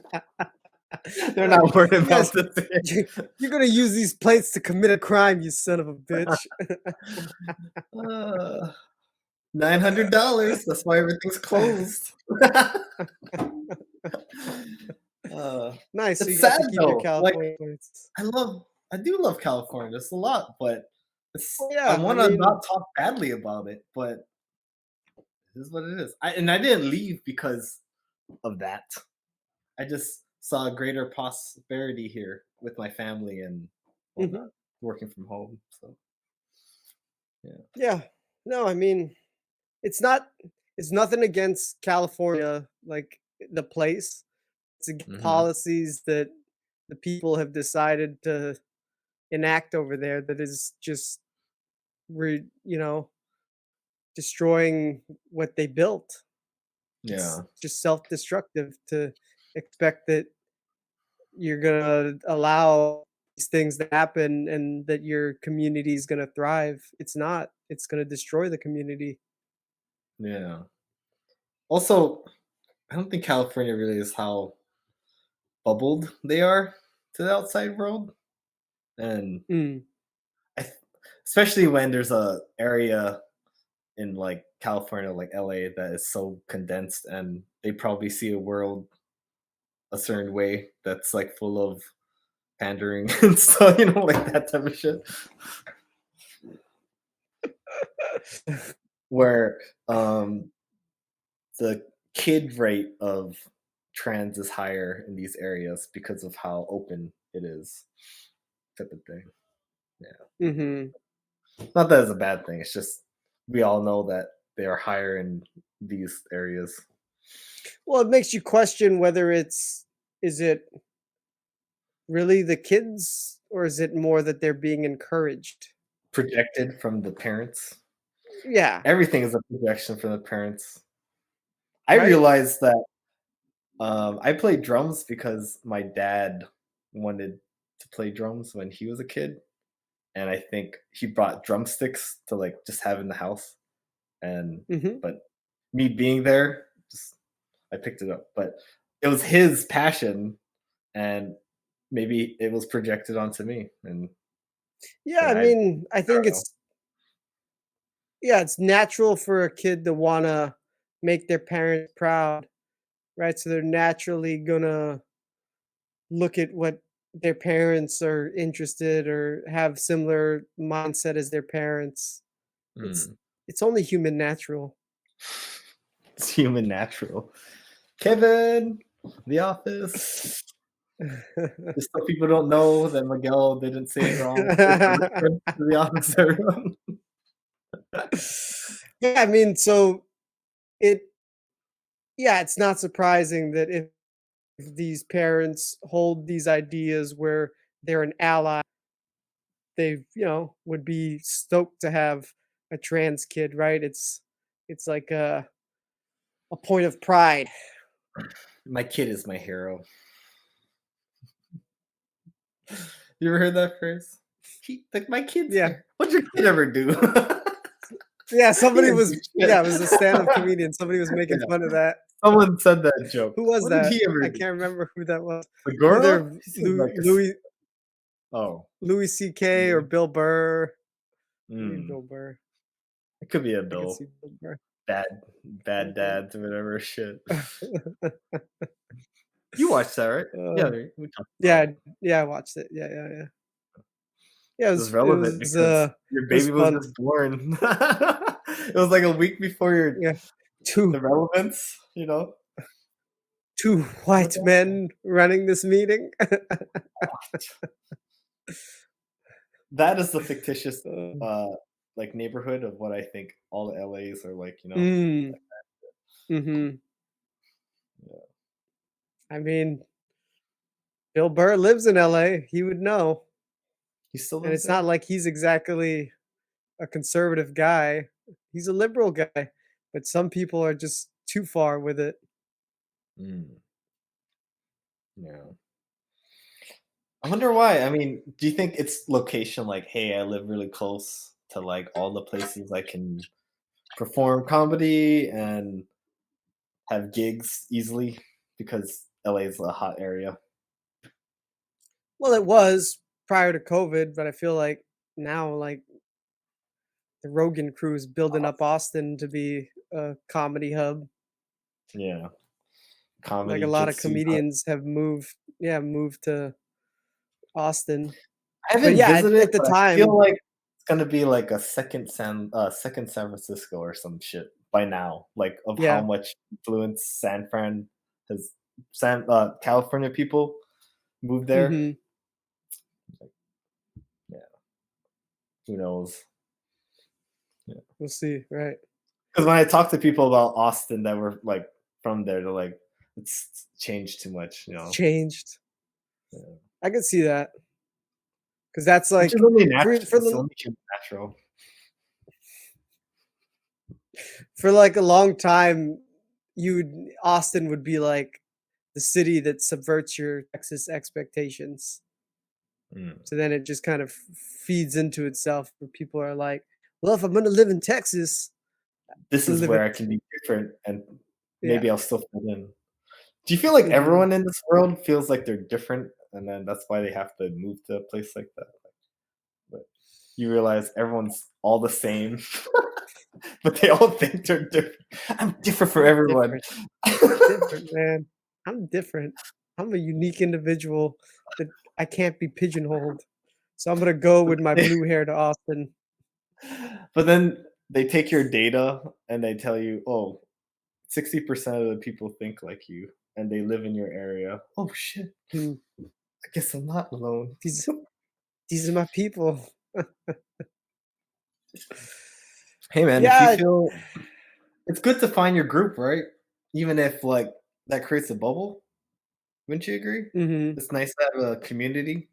They're Like, not worried you guys about the you thing. you're gonna use these plates to commit a crime, you son of a bitch. Uh, $900. That's why everything's closed. uh, Nice, so it's you got sad to keep your though. Like California plates. I do love California. It's a lot, but Well, I yeah, I want to mean not talk badly about it, but it is what it is. I didn't leave because of that. I just saw a greater prosperity here with my family and whatnot, mhm, working from home. So yeah. yeah. No, I mean, it's not it's nothing against California, like, the place. It's against Hmm. policies that the people have decided to enact over there that is just destroying what they built. It's Yeah. just self-destructive to expect that you're gonna allow these things to happen and that your community is gonna thrive. It's not. It's gonna destroy the community. Yeah. Also, I don't think California really is how bubbled they are to the outside world, and Mm, I, especially when there's a area in like California, like LA, that is so condensed, and they probably see a world a certain way that's like full of pandering and stuff, like that type of shit. Where the kid rate of trans is higher in these areas because of how open it is, type of thing. Yeah. mhm. Not that it's a bad thing. It's just we all know that they are higher in these areas. Well, it makes you question whether is it really the kids or is it more that they're being encouraged? Projected from the parents. Yeah, Everything is a projection from the parents. I right? realized that I played drums because my dad wanted to play drums when he was a kid, and I think he brought drumsticks to like just have in the house. And Mhm. but me being there, just I picked it up. But it was his passion, and maybe it was projected onto me, and Yeah, then I I mean, I think don't know. it's yeah, it's natural for a kid to wanna make their parents proud, right? So they're naturally gonna look at what their parents are interested or have similar mindset as their parents. It's Hmm. it's only human natural. It's human natural. Kevin, The Office. Just so people don't know that Miguel didn't say it wrong. It's a reference to The Office, everyone. Yeah, I mean, so it yeah, it's not surprising that if these parents hold these ideas where they're an ally, they, would be stoked to have a trans kid, right? It's like a point of pride. My kid is my hero. You ever heard that phrase? Like my kid's Yeah. here. What'd your kid ever do? Yeah, He somebody didn't was do yeah, shit. it was a stand-up comedian. Somebody was Yeah, making fun of that. someone said that joke. Who was What did that? he ever I do? can't remember who that was. Segura? Either He seems like a oh, Louis CK or Segura. Bill Burr. Maybe Mm, Bill Burr. it could be a I could Bill. see Bill Burr. Bad Bill bad Burr. dads or whatever shit. You watched that, right? Yeah, Uh, we talked about yeah, it. yeah, I watched it. Yeah, yeah, yeah. Yeah, It was relevant because your it was baby was fun. just born. It was like a week before your Yeah. 2 the relevance. 2 What white the men running this meeting. that is the fictitious, Uh, uh, like, neighborhood of what I think all the LAs are like, you know? mm, mhm. Yeah. I mean, Bill Burr lives in LA, he would know, He still and lives it's not there? like he's exactly a conservative guy. He's a liberal guy, but some people are just too far with it. Mm, yeah. I wonder why. I mean, do you think it's location, like, "Hey, I live really close to, like, all the places I can perform comedy and have gigs easily?" Because LA is a hot area. Well, it was prior to COVID, but I feel like now, like, the Rogan crew is building up Austin to be a comedy hub. Yeah. Like, a Comedy, lot of jitsu. comedians have moved to Austin. I But haven't yeah, visited, at the but I feel time like it's gonna be like a second San Francisco or some shit by now, like, of how yeah, much influence San Fran has California people moved there. mhm, Yeah, who knows? Yeah, we'll see, right. because when I talk to people about Austin that were, like, from there, they're like, "It's changed too much," you It's know? changed. Yeah. I could see that because that's, Which is like, only for natural, for it's the only natural. for, like, a long time, Austin would be, like, the city that subverts your Texas expectations. Mm. So then it just kind of feeds into itself where people are like, "Well, if I'm gonna live in Texas, This I'm is live in." where I can be different and Yeah, maybe I'll still fit in. Do you feel like mhm. everyone in this world feels like they're different, and then that's why they have to move to a place like that? But you realize everyone's all the same, but they all think they're different. I'm different for I'm everyone. different. Different, man. I'm different. I'm a unique individual that I can't be pigeonholed. So I'm gonna go But with my they blue hair to Austin. but then they take your data and they tell you, "Oh, 60% of the people think like you, and they live in your area." Oh, shit. Hmm, I guess I'm not alone. these these are my people. Hey, man, if you Yeah, feel it's good to find your group, right? Even if, like, that creates a bubble. Wouldn't you agree? mhm. It's nice to have a community,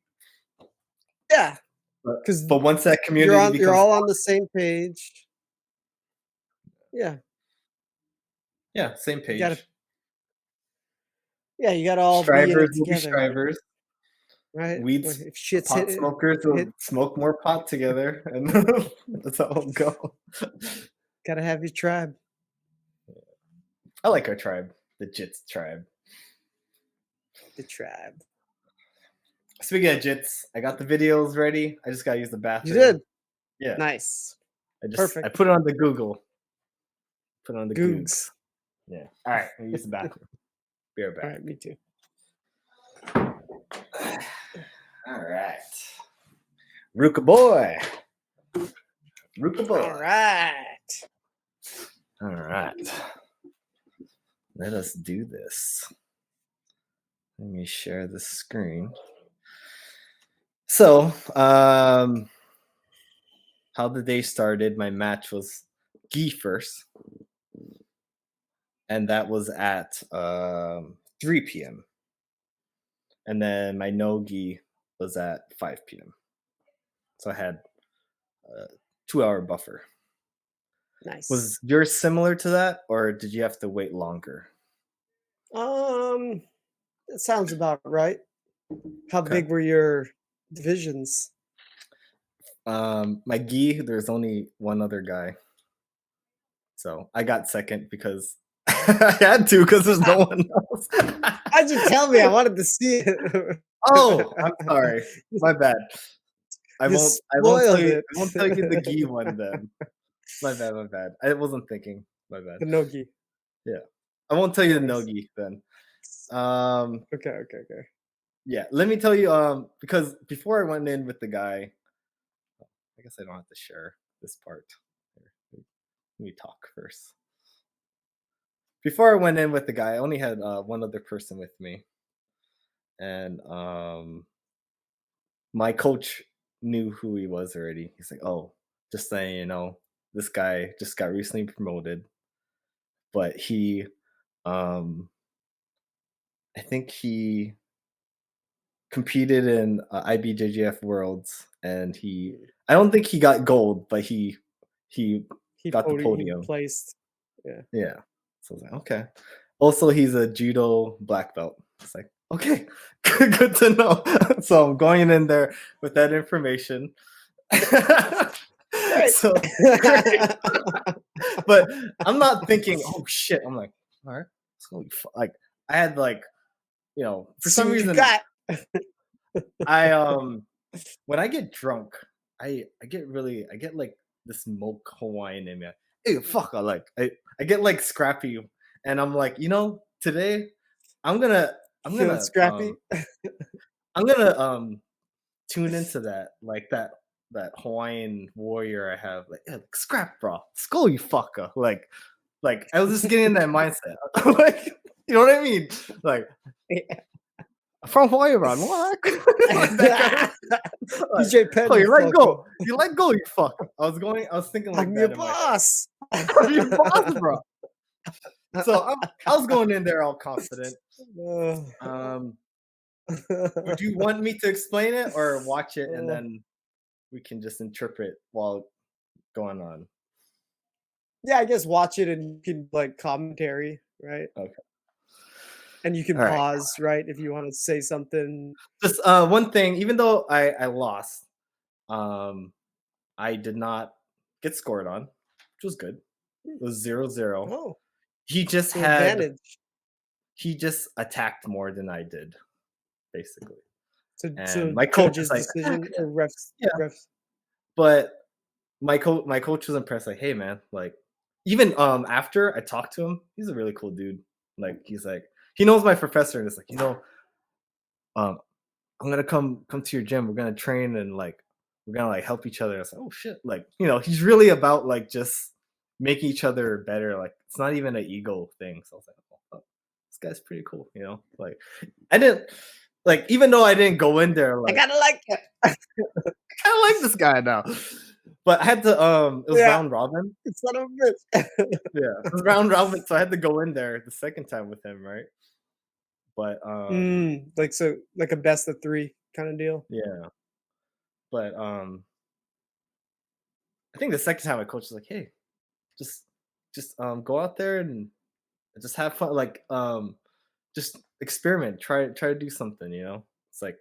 Yeah, but 'cause but once that community you're becomes all on the same page. Yeah, yeah, same you gotta page. you gotta all be in Strivers it will be together, strivers. right? Where Weeds if shit's pot smokers will hit, smoke more pot together, and that's how it'll go. gotta have your tribe. I like our tribe, the Jits tribe. The tribe. Speaking of Jits, I got the videos ready. I just gotta use the You did. bathroom. Yeah, Nice. I Perfect. put it on the Google, put it on the Googs. Googs. Yeah. All right, I use the bathroom. Be right back. Alright, me too. All right, Ruka boy, Ruka boy. Alright. All right, let us do this. Let me share the screen. So, how the day started, my match was gi first, and that was at 3 p.m. And then my no gi was at 5 p.m. So I had a 2 hour buffer. Was Nice. yours similar to that, or did you have to wait longer? Um, that sounds about right. How Okay. big were your divisions? My gi, there's only one other guy. So I got second because I had to because there's no Ah, one else. why'd you tell me? I wanted to see it. Oh, I'm sorry. My bad. You I won't tell spoiled you it. I won't tell you the gi one then. My bad, my bad. I wasn't thinking. My bad. The nogi. Yeah. I won't tell No you the worries. no-gi then. Um, Okay, okay, okay. yeah, let me tell you, because before I went in with the guy, I guess I don't have to share this part. Here, let me talk first. Before I went in with the guy, I only had one other person with me, and my coach knew who he was already. He's like, "Oh, just saying, this guy just got recently promoted, but um, I think he competed in IBJJF Worlds, and I don't think he got gold, but he got the He podium. placed. Yeah. Yeah. So I was like, okay. Also, he's a judo black belt. It's like, okay, good to know. So I'm going in there with that information. Great. So great. But I'm not thinking, oh shit. I'm like, all right, like I had like, for See some what you reason, got. I when I get drunk, I get like this moke Hawaiian in me. Hey, fuck, I get like scrappy, and I'm like, today I'm gonna I'm Feeling gonna scrappy. I'm gonna tune into that Hawaiian warrior I have. Like, yeah, scrap, bro, skull, you fucker. Like I was just getting in that mindset. Like, you know what I mean? Like from Hawaii, man. What? Like that kind of like, DJ Penn, oh, you you let go. fucker. You let go, you fuck. I was thinking like I'm your that in my head. boss. I'm your boss, bro. So I was going in there all confident. Um, would you want me to explain it or watch it and Uh, then we can just interpret while going on? yeah, I guess watch it and you can like commentary, right? Okay. And you can All right. pause, right, if you want to say something. Just one thing, even though I lost, um, I did not get scored on, which was good. Hmm. It was 0-0. Oh, He just so had advantage. he just attacked more than I did, basically. And So my coach is judge's like, decision or refs yeah, refs. but my coach was impressed. Like, hey man, like even after I talked to him, he's a really cool dude. Like he's like he knows my professor, and it's like um, I'm gonna come to your gym. We're gonna train and like we're gonna like help each other. I was like, oh shit, like he's really about like just making each other better. Like it's not even an ego thing. So I was like, oh, this guy's pretty cool. Like I didn't like even though I didn't go in there I like gotta like it. kind of like this guy now, but I had to it was Yeah, round robin. son of a bitch. Yeah, it was round robin, so I had to go in there the second time with him, right? But Like so, like a best of three kind of deal. yeah, but I think the second time my coach was like, hey, just go out there and just have fun, like just experiment, try to do something. It's like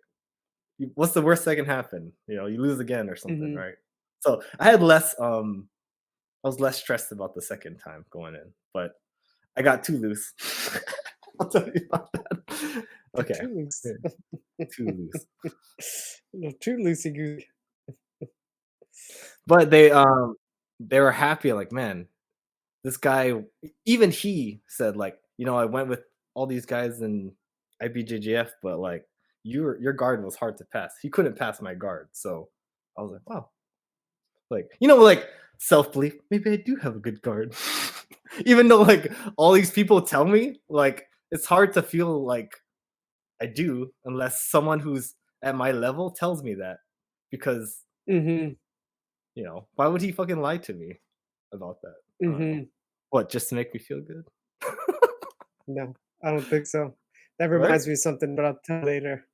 what's the worst that can happen? You lose again or something, Hmm. right? So I was less stressed about the second time going in, but I got too loose. I'll tell you about that. Okay, Too loose. yeah, too loose. No, too loosey goosey. But they were happy, like, man, this guy, even he said, like, I went with all these guys in IBJJF, but like your guard was hard to pass. He couldn't pass my guard. So I was like, wow, like, like self-belief, maybe I do have a good guard. Even though like all these people tell me, like, it's hard to feel like I do unless someone who's at my level tells me that. Because, Mhm, why would he fucking lie to me about that? I don't know. mhm. What, just to make me feel good? No, I don't think so. That Right? reminds me of something, but I'll tell you later.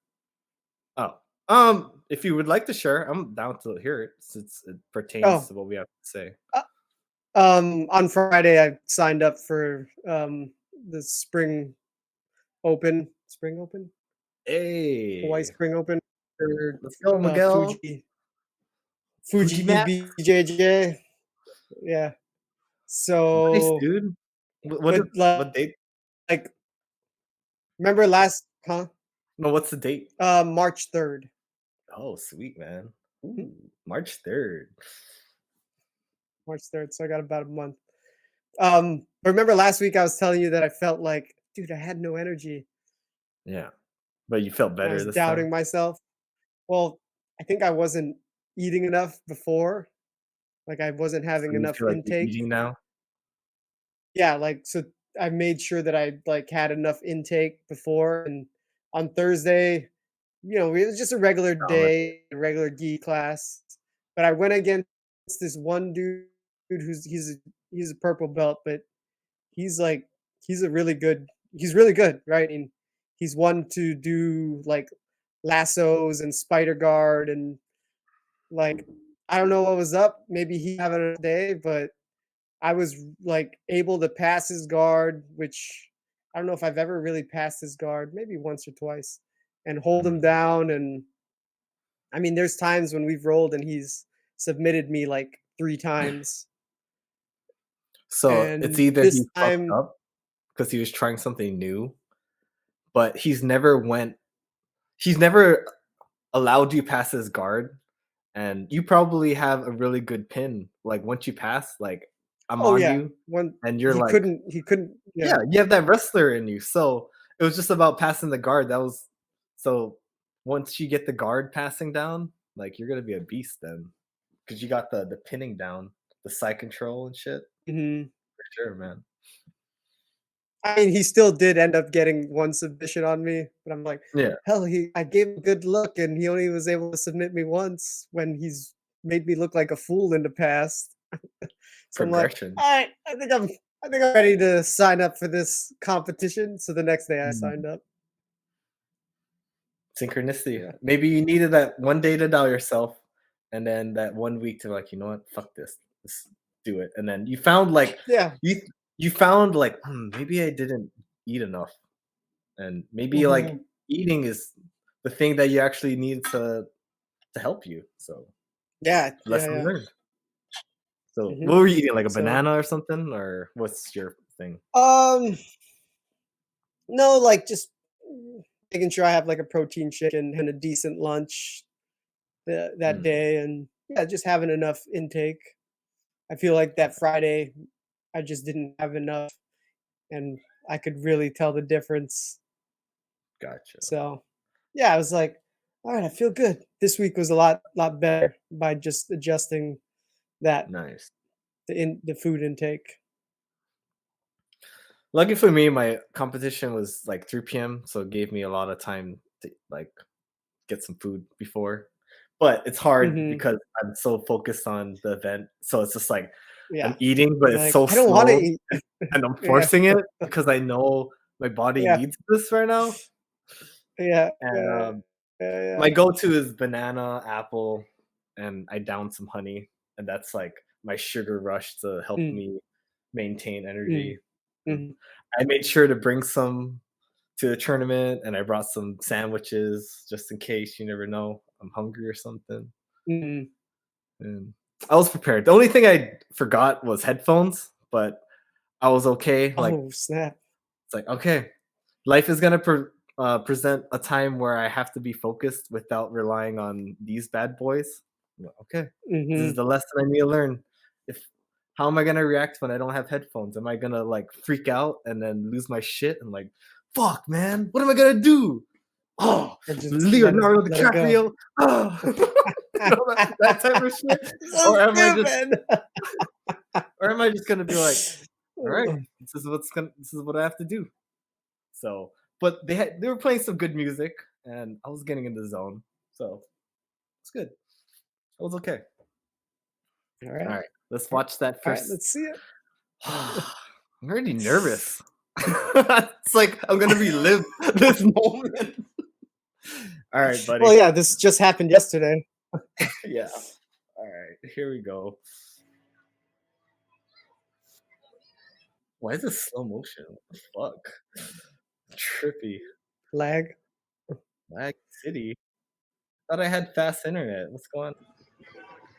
Oh. If you would like to share, I'm down to hear it since it pertains Oh, to what we have to say. uh, on Friday, I signed up for, the Spring Open? Hawaii Hey, Spring Open for, let's go, Miguel. Fuji Fuji map. BJJ. Yeah. Nice, So, dude. but, What date? like, remember last huh? No, what's the date? March 3rd. Oh, sweet, man. Mhm, Ooh, March 3rd. March 3rd, so I got about a month. Remember last week I was telling you that I felt like, dude, I had no energy. Yeah. But you felt I better was this time? doubting myself. Well, I think I wasn't eating enough before. Like I wasn't So having you enough feel like you're intake. eating now? Yeah, like so I made sure that I like had enough intake before and on Thursday it was just a regular Dominant. day, a regular gi class, but I went against this one dude he's a purple belt, but he's like he's a really good he's really good, right? And he's one to do like lassos and spider guard and like I don't know what was up. Maybe he having a day, but I was like able to pass his guard, which I don't know if I've ever really passed his guard, maybe once or twice, and hold him Mhm. down. And I mean, there's times when we've rolled and he's submitted me like 3 times. So it's And either this he fucked time, up because he was trying something new, but he's never allowed you past his guard, and you probably have a really good pin. Like once you pass, like I'm oh on yeah, you, one and you're like, he couldn't, yeah, yeah. you have that wrestler in you. So it was just about passing the guard. That was so once you get the guard passing down, like you're gonna be a beast then. Because you got the pinning down, the side control and shit. Mhm. For sure, man. I mean, he still did end up getting one submission on me, but I'm like, Yeah, hell, I gave him a good look, and he only was able to submit me once when he's made me look like a fool in the past. So I'm like, progression. all right, I think I'm ready to sign up for this competition. So the next day I Mm. signed up. Synchronicity. Yeah. Maybe you needed that one day to doubt yourself, and then that one week to like, you know what, fuck this, let's do it. And then you found like Yeah. you you found like maybe I didn't eat enough, and maybe like eating is the thing that you actually need to help you. So Yeah. Yeah. lesson Yeah. learned. So Hmm. what were you eating? Like a So, banana or something, or what's your thing? um, no, like just making sure I have like a protein shake and a decent lunch that Mm, day, and yeah, just having enough intake. I feel like that Friday, I just didn't have enough, and I could really tell the difference. gotcha. So, yeah, I was like, all right, I feel good. This week was a lot better by just adjusting that Nice. the food intake. Lucky for me, my competition was like 3 p.m., so it gave me a lot of time to like get some food before. But it's hard Mhm. because I'm so focused on the event. So it's just like I'm Yeah. eating, but You're it's like, so "I don't wanna slow eat." and I'm Yeah. forcing it because I know my body Yeah. needs this right now. Yeah. And Yeah. Yeah, yeah. my go-to is banana, apple, and I down some honey. And that's like my sugar rush to help Mm, me maintain mm, energy. And mhm, I made sure to bring some to the tournament, and I brought some sandwiches just in case. You never know, I'm hungry or something. mhm. And I was prepared. The only thing I forgot was headphones, but I was okay. Like Oh, snap. it's like okay, life is gonna present a time where I have to be focused without relying on these bad boys. I'm like, okay, this is Mhm. the lesson I need to learn. If how am I gonna react when I don't have headphones? Am I gonna like freak out and then lose my shit and like, fuck, man, what am I gonna do? Oh, Or just Leonardo let it go. DiCaprio. Oh. That type of shit. So Or am I just stupid. or am I just gonna be like, all right, Ugh. this is what I have to do. So, but they were playing some good music, and I was getting in the zone, so it's good. It was okay. All Alright. right, let's watch that Alright, first. let's see it. I'm already nervous. It's like I'm gonna relive this moment. All right, Well, buddy. yeah, this just happened yesterday. Yeah. All right, here we go. Why is this slow motion? What the fuck? Trippy. Lag. Lag City. Thought I had fast internet. What's going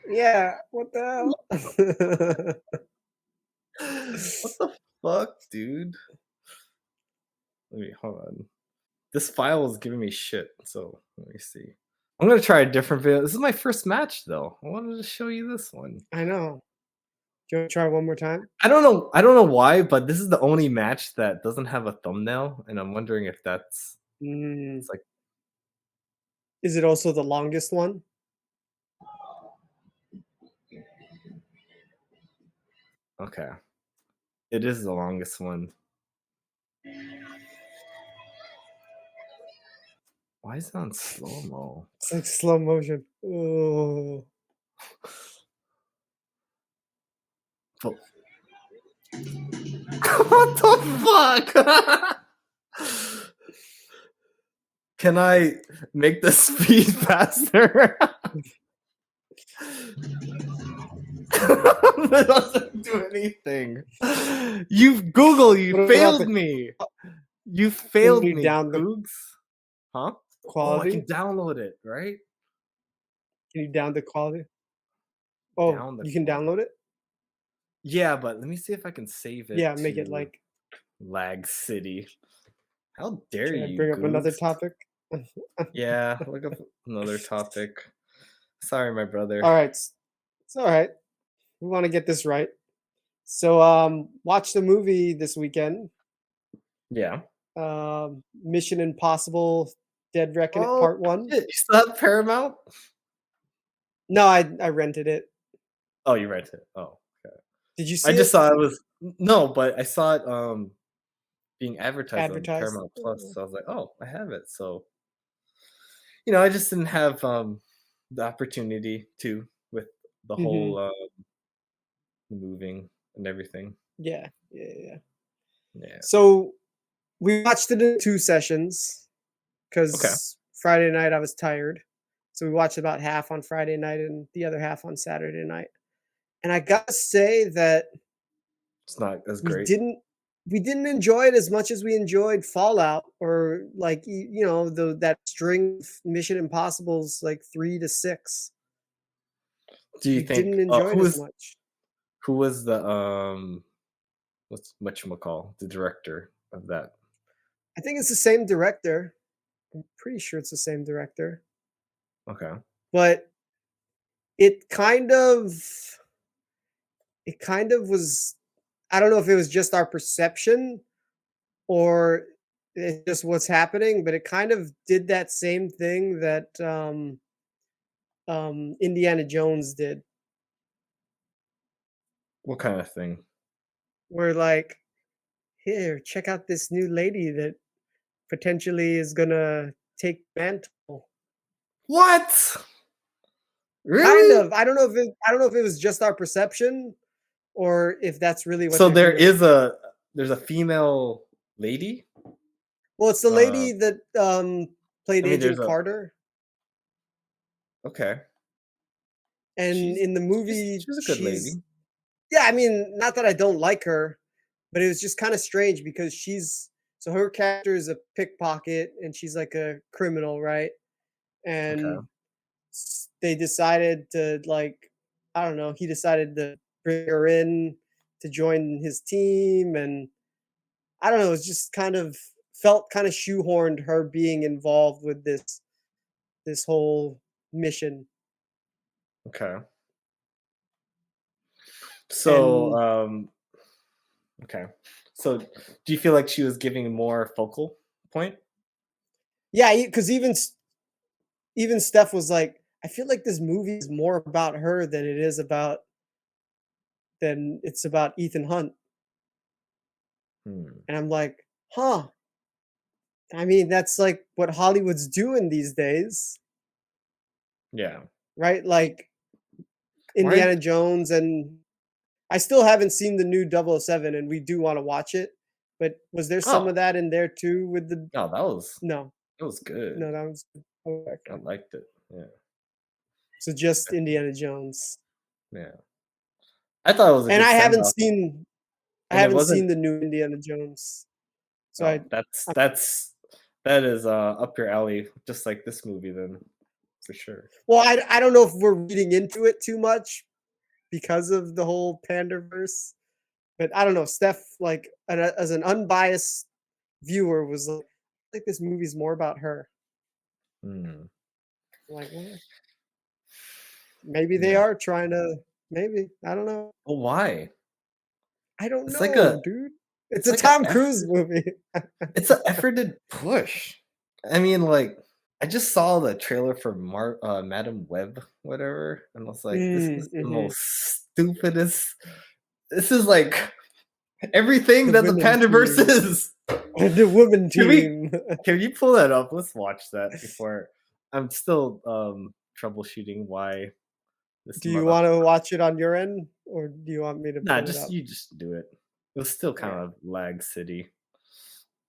Yeah, what the hell? on? What the fuck, dude? Let me hold on. This file is giving me shit. So let me see. I'm gonna try a different video. This is my first match though. I wanted to show you this one. I know. Do you wanna try one more time? I don't know. I don't know why, but this is the only match that doesn't have a thumbnail, and I'm wondering if that's Mm. it's like Is it also the longest one? okay. It is the longest one. Why Why is it on slow-mo? It's like slow motion. Oh, But what the fuck? Can I make the speed faster? That doesn't do anything. You what about failed the me. You can failed you me, down the Googs. Huh? Oh, I can quality? download it, right? Can you down the quality? Oh, Down the you can quality. download it? Yeah, but let me see if I can save Yeah, it make it to like Lag City. How dare can I you, bring up another Googs? topic? Yeah, look up another topic. Sorry, my brother. All right. It's all right. We want to get this right. So watch the movie this weekend. Yeah. Mission Impossible Dead Reckoning Oh, Part 1. shit, you still have Paramount? No, I rented it. Oh, you rented it. Oh, okay. Did you I see just it saw it was no, but I saw it, being advertised on advertised? Paramount Plus, so I was like, "Oh, I have it." So, I just didn't have, the opportunity to with the Hmm. whole, moving and everything. Yeah, yeah, yeah. Yeah. So we watched it in 2 sessions Okay. because Friday night I was tired. So we watched about half on Friday night and the other half on Saturday night. And I gotta say that It's not as we great. didn't we didn't enjoy it as much as we enjoyed Fallout or like the that string of Mission Impossibles like 3 to 6. Do you We think didn't enjoy it as much. who was the, what's whatchamacall, the director of that? I think it's the same director. I'm pretty sure it's the same director, Okay. but it kind of it kind of was I don't know if it was just our perception or it's just what's happening, but it kind of did that same thing that Indiana Jones did, What kind of thing? where like, here, check out this new lady that potentially is gonna take mantle. What? Kind Really? of. I don't know if it was just our perception or if that's really what So they're doing. there's a female lady? Well, it's the Uh, lady that played I mean, there's Agent a Carter, okay. and in the movie, She's a good she's lady. yeah. I mean, not that I don't like her, but it was just kind of strange because her character is a pickpocket and she's like a criminal, right? Okay. And they decided to like I don't know, he decided to bring her in to join his team and I don't know, it's just kind of felt kind of shoehorned her being involved with this whole mission. Okay. So, And okay. So, do you feel like she was giving more focal point? yeah, because even Steph was like, I feel like this movie is more about her than it's about Ethan Hunt. Hmm. And I'm like, huh. I mean, that's like what Hollywood's doing these days, Yeah. right? Like Why? Indiana Jones and I still haven't seen the new 007 and we do want to watch it. But was there some Oh, of that in there too with the no, no, that was no, good. that was I okay. liked it. Yeah. So just Indiana Jones. Yeah. I thought it was a And good send off, I and it haven't wasn't. seen the new Indiana Jones. So Oh, I'm that is up your alley, just like this movie, then for sure. well, I don't know if we're reading into it too much because of the whole Pandaverse, but I don't know. Steph, like, as an unbiased viewer, was like, this movie's more about her. Hmm. I'm like, well, maybe they Yeah. are trying to. Maybe I don't know. Well, why? I don't It's like know, a dude. It's it's a like a Tom Cruise effort. movie. It's an efforted push. I mean, like, I just saw the trailer for Madam Web, whatever, and I was like, "This is the Mm-hmm. most stupidest." This is like Everything The that the women Pandaverse team. is. The women Can we- team. Can you pull that up? Let's watch that before. I'm still troubleshooting why this Do you mother. want to watch it on your end, or do you want me to Nah, pull it up? you just do it. It was still kind Alright. of lag city.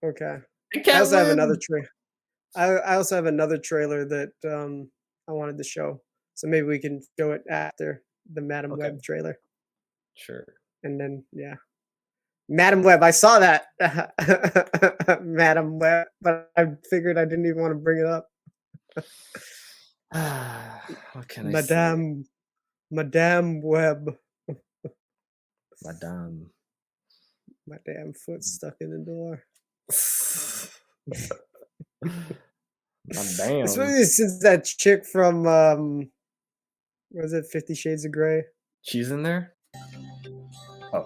Okay. I I can't also have another win. I also have another trailer that I wanted to show. So maybe we can show it after the Madam Okay. Web trailer. Sure. And then Madam Web, I saw that. Madam Web, but I figured I didn't even want to bring it up. What can I say? Madame Web. Madame. My damn foot's stuck in the door. Madame. Especially since that chick from was it 50 Shades of Grey? She's in there? Oh.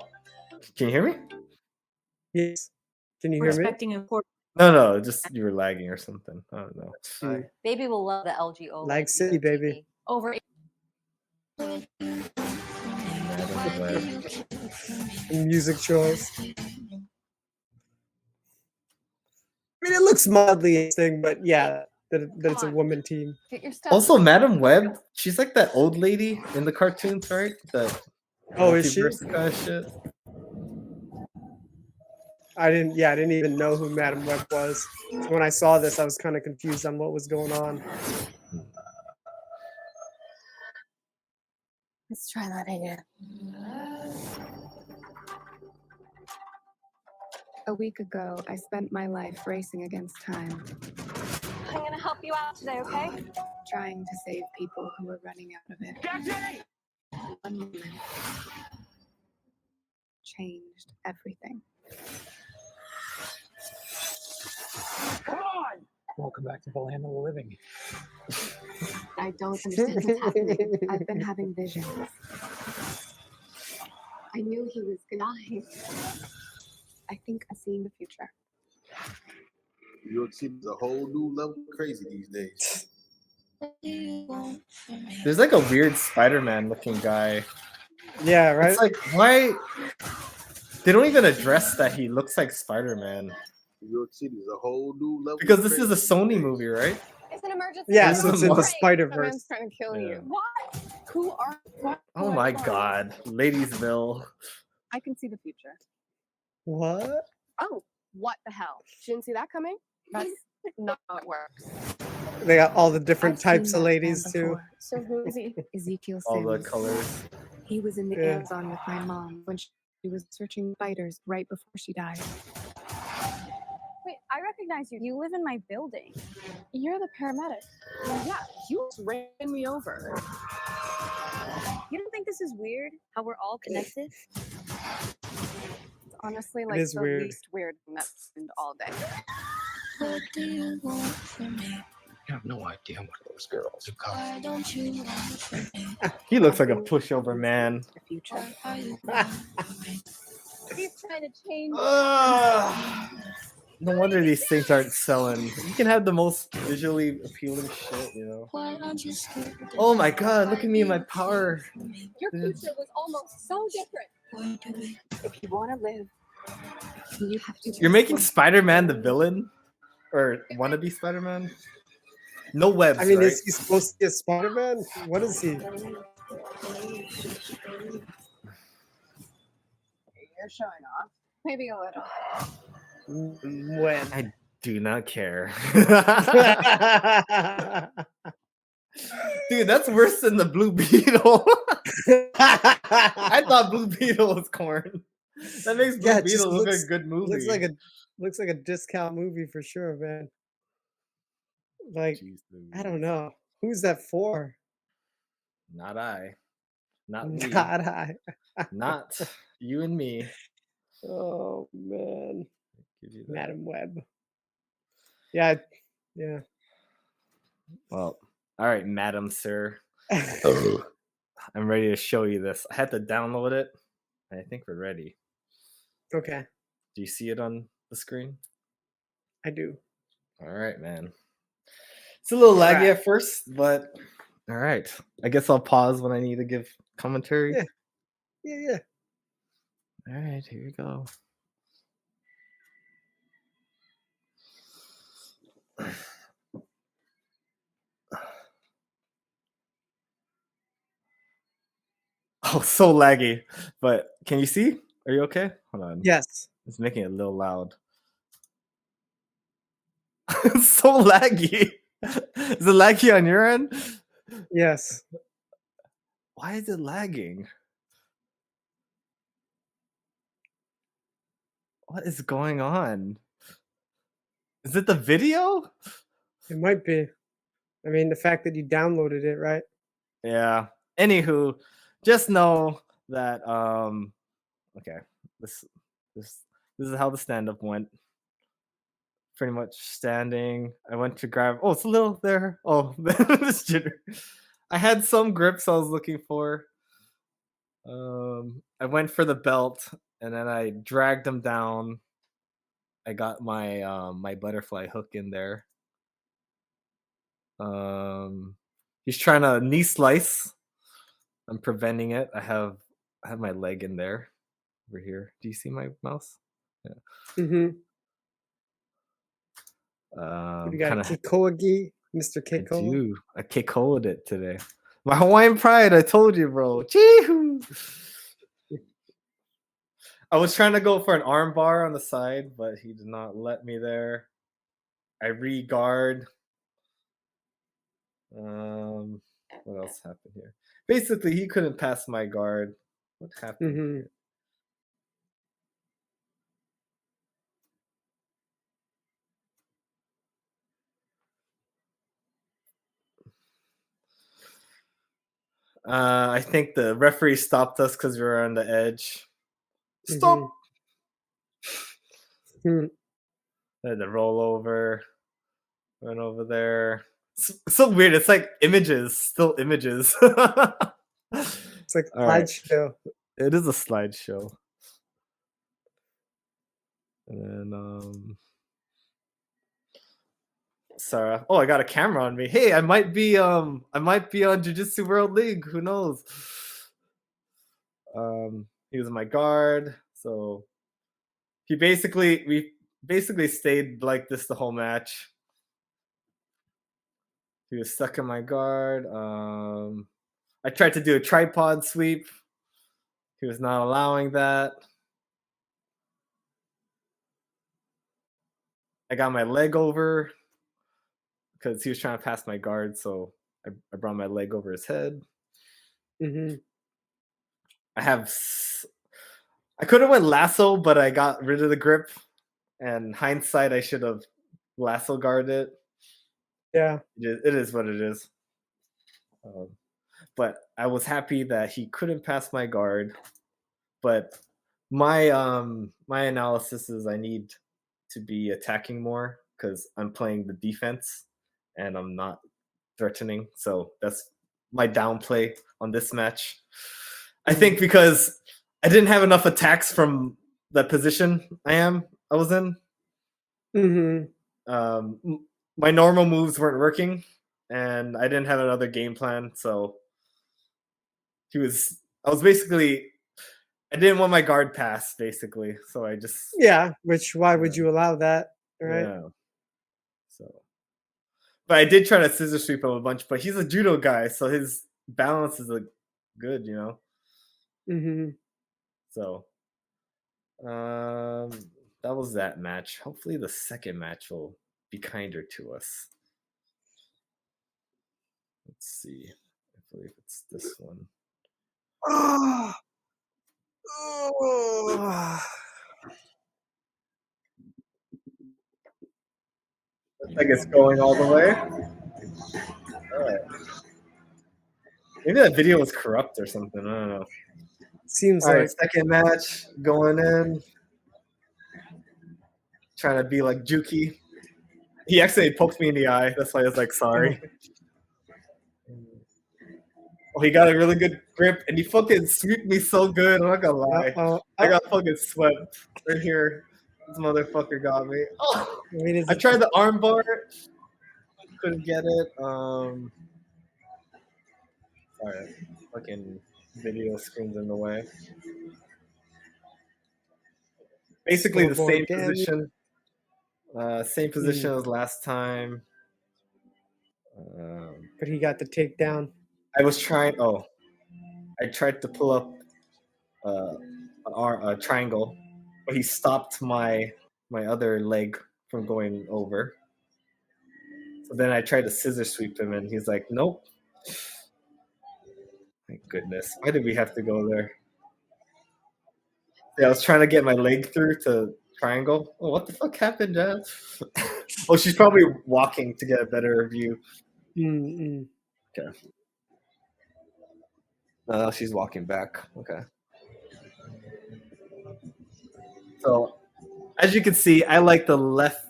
Can you hear me? Yes. Can you We're hear me? expecting a court. No, just you were lagging or something. I don't know. Mm. Baby will love the LG OLED. Lag City, TV. baby. Over Madam Web. Music choice. I mean, it looks mildly interesting, but yeah, that it's a woman team. Get your stuff. Also, Madam Web, she's like that old lady in the cartoons, right? That Oh, is she? multiverse kind of shit. I didn't even know who Madam Web was. So when I saw this, I was kind of confused on what was going on. Let's try that again. A week ago, I spent my life racing against time, I'm gonna help you out today, okay? trying to save people who were running out of it. One moment changed everything. Welcome back to the land of the living. I don't understand what's happening. I've been having visions. I knew he was dying. I think I'm seeing the future. New York City's a whole new level of crazy these days. There's like a weird Spider-Man looking guy. Yeah, right. It's like, why? They don't even address that he looks like Spider-Man. New York City's a whole new level. Because of this is a crazy Sony these days. movie, right? It's an emergency. Yeah, This so is it's in the more- Spider Someone's Verse. trying to kill Yeah. you. What? Who are? What? Oh my god. Ladiesville. I can see the future. What? Oh, what the hell? She didn't see that coming? That's not how it works. They got all the different I've types seen of that ladies man too. before. So who is he? Ezekiel All the Sims. colors. He was in the Yeah. Amazon with my mom when she was searching spiders right before she died. Wait, I recognize you. You live in my building. You're the paramedic. Yeah, you just ran me over. You don't think this is weird? How we're all connected? It's honestly like is the weird. least weird thing that's happened all day. I have no idea what those girls have come. He looks like a pushover man. The future. He's trying to change. No wonder these things aren't selling. You can have the most visually appealing shit, you know. Oh my god, look at me in my power. Your future was almost so different. If you want to live, you have to. You're making Spider-Man the villain? Or wannabe Spider-Man? No webs, I mean, right? is he supposed to be a Spider-Man? What is he? You're showing off. Maybe a little. When? I do not care. Dude, that's worse than the Blue Beetle. I thought Blue Beetle was corn. That makes Blue Yeah, it just Beetle look like looks- a good movie. looks like a discount movie for sure, man. Like, Jeez I don't Louise. know. Who's that for? Not I. Not we. Not I. Not you and me. Oh man. Give you that. Madam Web. Yeah. Yeah. Well, all right, Madam Sir. I'm ready to show you this. I had to download it. I think we're ready. Okay. Do you see it on the screen? I do. All right, man. It's a little laggy Alright. at first, but all right. I guess I'll pause when I need to give commentary. Yeah. Yeah. All right, here we go. Oh, so laggy. But can you see? Are you okay? Hold on. Yes. It's making it a little loud. It's so laggy. Is it laggy on your end? Yes. Why is it lagging? What is going on? Is it the video? It might be. I mean, the fact that you downloaded it, right? Yeah. Anywho, just know that okay, this this this is how the stand-up went. Pretty much standing. I went to grab it's a little there. Oh, this jitter. I had some grips I was looking for. I went for the belt and then I dragged them down. I got my my butterfly hook in there. He's trying to knee slice. I'm preventing it. I have my leg in there over here. Do you see my mouse? Yeah. Mm-hmm. You got Kind a of. Kikoagi, Mr. I Keiko. do. I kicked it today. My Hawaiian pride. I told you, bro. Chee-hoo! I was trying to go for an arm bar on the side, but he did not let me there. I re-guard. What else happened here? Basically, he couldn't pass my guard. What happened Mm-hmm. here? I think the referee stopped us because we were on the edge. Stop! Mm-hmm. I had to roll over. Went over there. It's so weird. It's like images, still images. It's like a All right. slideshow. It is a slideshow. And then Sarah. Oh, I got a camera on me. Hey, I might be on Jiu-Jitsu World League. Who knows? He was my guard, so we basically stayed like this the whole match. He was stuck in my guard. I tried to do a tripod sweep. He was not allowing that. I got my leg over because he was trying to pass my guard, so I brought my leg over his head. Mm-hmm. I could have went lasso, but I got rid of the grip. And hindsight, I should have lasso guarded it. Yeah. It is what it is. But I was happy that he couldn't pass my guard. But my analysis is I need to be attacking more because I'm playing the defense and I'm not threatening. So that's my downplay on this match. I think because I didn't have enough attacks from the position I was in. Mm-hmm. My normal moves weren't working, and I didn't have another game plan. So I didn't want my guard pass, basically. So I just Yeah. Why would you allow that? Right. yeah. So, but I did try to scissor sweep him a bunch. But he's a judo guy, so his balance is good, you know. Mm-hmm. So, that was that match. Hopefully, the second match will be kinder to us. Let's see. I believe it's this one. Oh. Looks like it's going all the way. All right. Maybe that video was corrupt or something. I don't know. Seems All like right, second match going in. Trying to be like Juki. He actually poked me in the eye. That's why I was like, sorry. Oh, he got a really good grip, and he fucking sweeped me so good. I'm not gonna lie. I got fucking swept right here. This motherfucker got me. Oh, I tried the arm bar. Couldn't get it. Sorry, fucking video screen's in the way. Basically the Snowboard same damage. position. Same position as last time. But he got the takedown. I was trying. Oh, I tried to pull up a triangle, but he stopped my other leg from going over. So then I tried to scissor sweep him, and he's like, "Nope." My goodness, why did we have to go there? Yeah, I was trying to get my leg through to triangle. Oh, what the fuck happened, Jazz? Oh, she's probably walking to get a better view. Mm-mm. Okay. No, she's walking back. Okay. So, as you can see, I like the left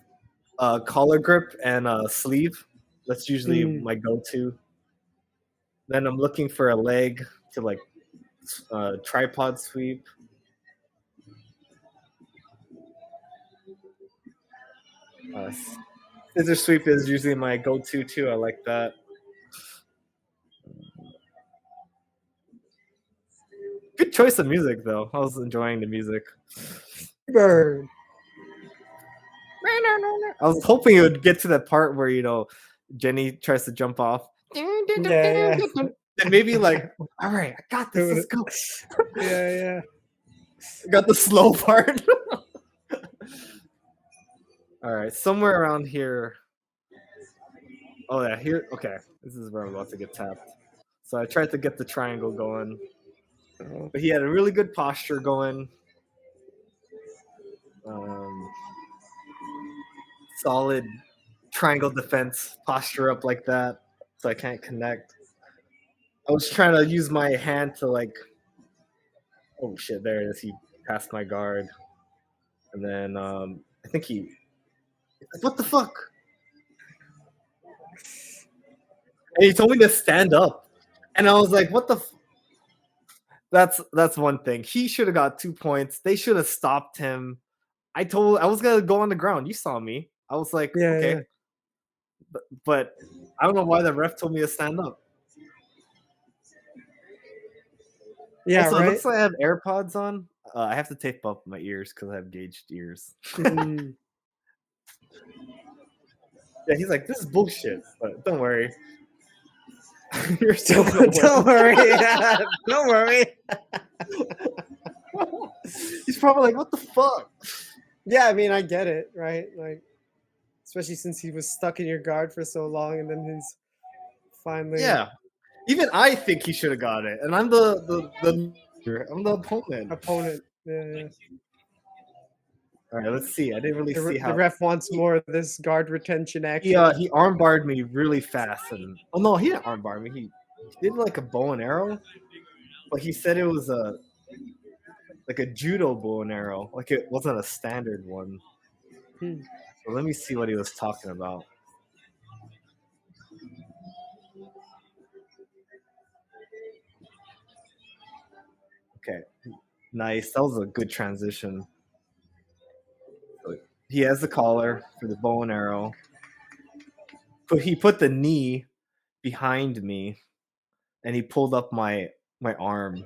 collar grip and sleeve. That's usually my go-to. Then I'm looking for a leg to like tripod sweep. Scissor sweep is usually my go-to too. I like that. Good choice of music, though. I was enjoying the music. Bird. I was hoping it would get to that part where Jenny tries to jump off. Yeah. And maybe like, all right, I got this. Let's go. Yeah. Got the slow part. All right, somewhere around here. Oh yeah, here. Okay, this is where I'm about to get tapped. So I tried to get the triangle going, but he had a really good posture going. Solid triangle defense posture up like that, so I can't connect. I was trying to use my hand to like. Oh shit! There it is. He passed my guard, and then I think he. What the fuck? And he told me to stand up, and I was like, "What the?" That's one thing. He should have got 2 points. They should have stopped him. I was gonna go on the ground. You saw me. I was like, okay, yeah. But I don't know why the ref told me to stand up. Yeah, also, right. it looks like I have AirPods on. I have to tape up my ears because I have gauged ears. Mm. Yeah, he's like, this is bullshit, but don't worry. You're still don't worry. Don't worry. He's probably like, what the fuck? Yeah, I mean, I get it, right? Like, especially since he was stuck in your guard for so long, and then he's finally. Yeah, even I think he should have got it, and I'm the opponent. Yeah. All right, let's see. I didn't really see how the ref wants more of this guard retention action. Yeah, he armbarred me really fast, and no, he didn't armbar me. He did like a bow and arrow, but he said it was like a judo bow and arrow, like it wasn't a standard one. So let me see what he was talking about. Okay, nice. That was a good transition. He has the collar for the bow and arrow. But he put the knee behind me, and he pulled up my arm.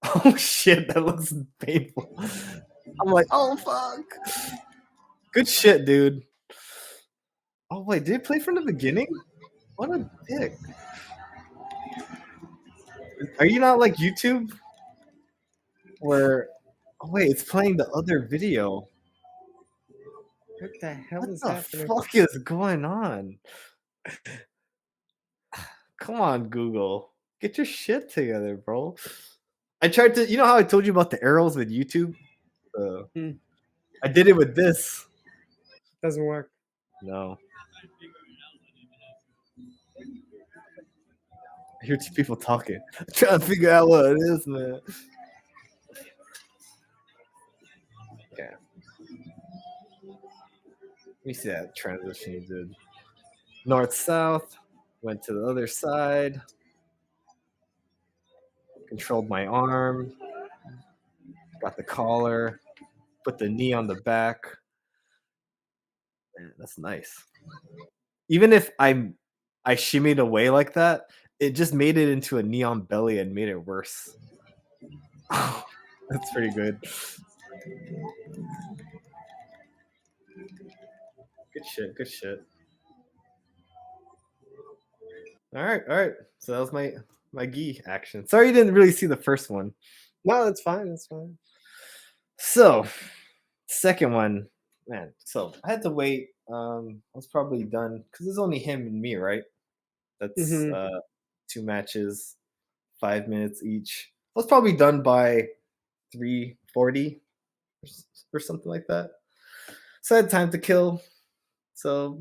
Oh shit, that looks painful. I'm like, oh fuck. Good shit, dude. Oh wait, did it play from the beginning? What a dick. Are you not like YouTube? Where wait, it's playing the other video. What the hell is What happening? the fuck is going on? Come on, Google. Get your shit together, bro. I tried to, you know how I told you about the arrows with YouTube? I did it with this. Doesn't work. No. I hear two people talking. I'm trying to figure out what it is, man. Okay. Let me see that transition you did. North-south. Went to the other side. Controlled my arm. Got the collar. Put the knee on the back. Man, that's nice. Even if I shimmied away like that, it just made it into a knee on belly and made it worse. That's pretty good. Good shit. Good shit. All right. All right. So that was my gi action. Sorry you didn't really see the first one. No, that's fine. That's fine. So, second one, man. So I had to wait. I was probably done because there's only him and me, right? That's Mhm. 2 matches, 5 minutes each. I was probably done by 3:40 or something like that. So I had time to kill. So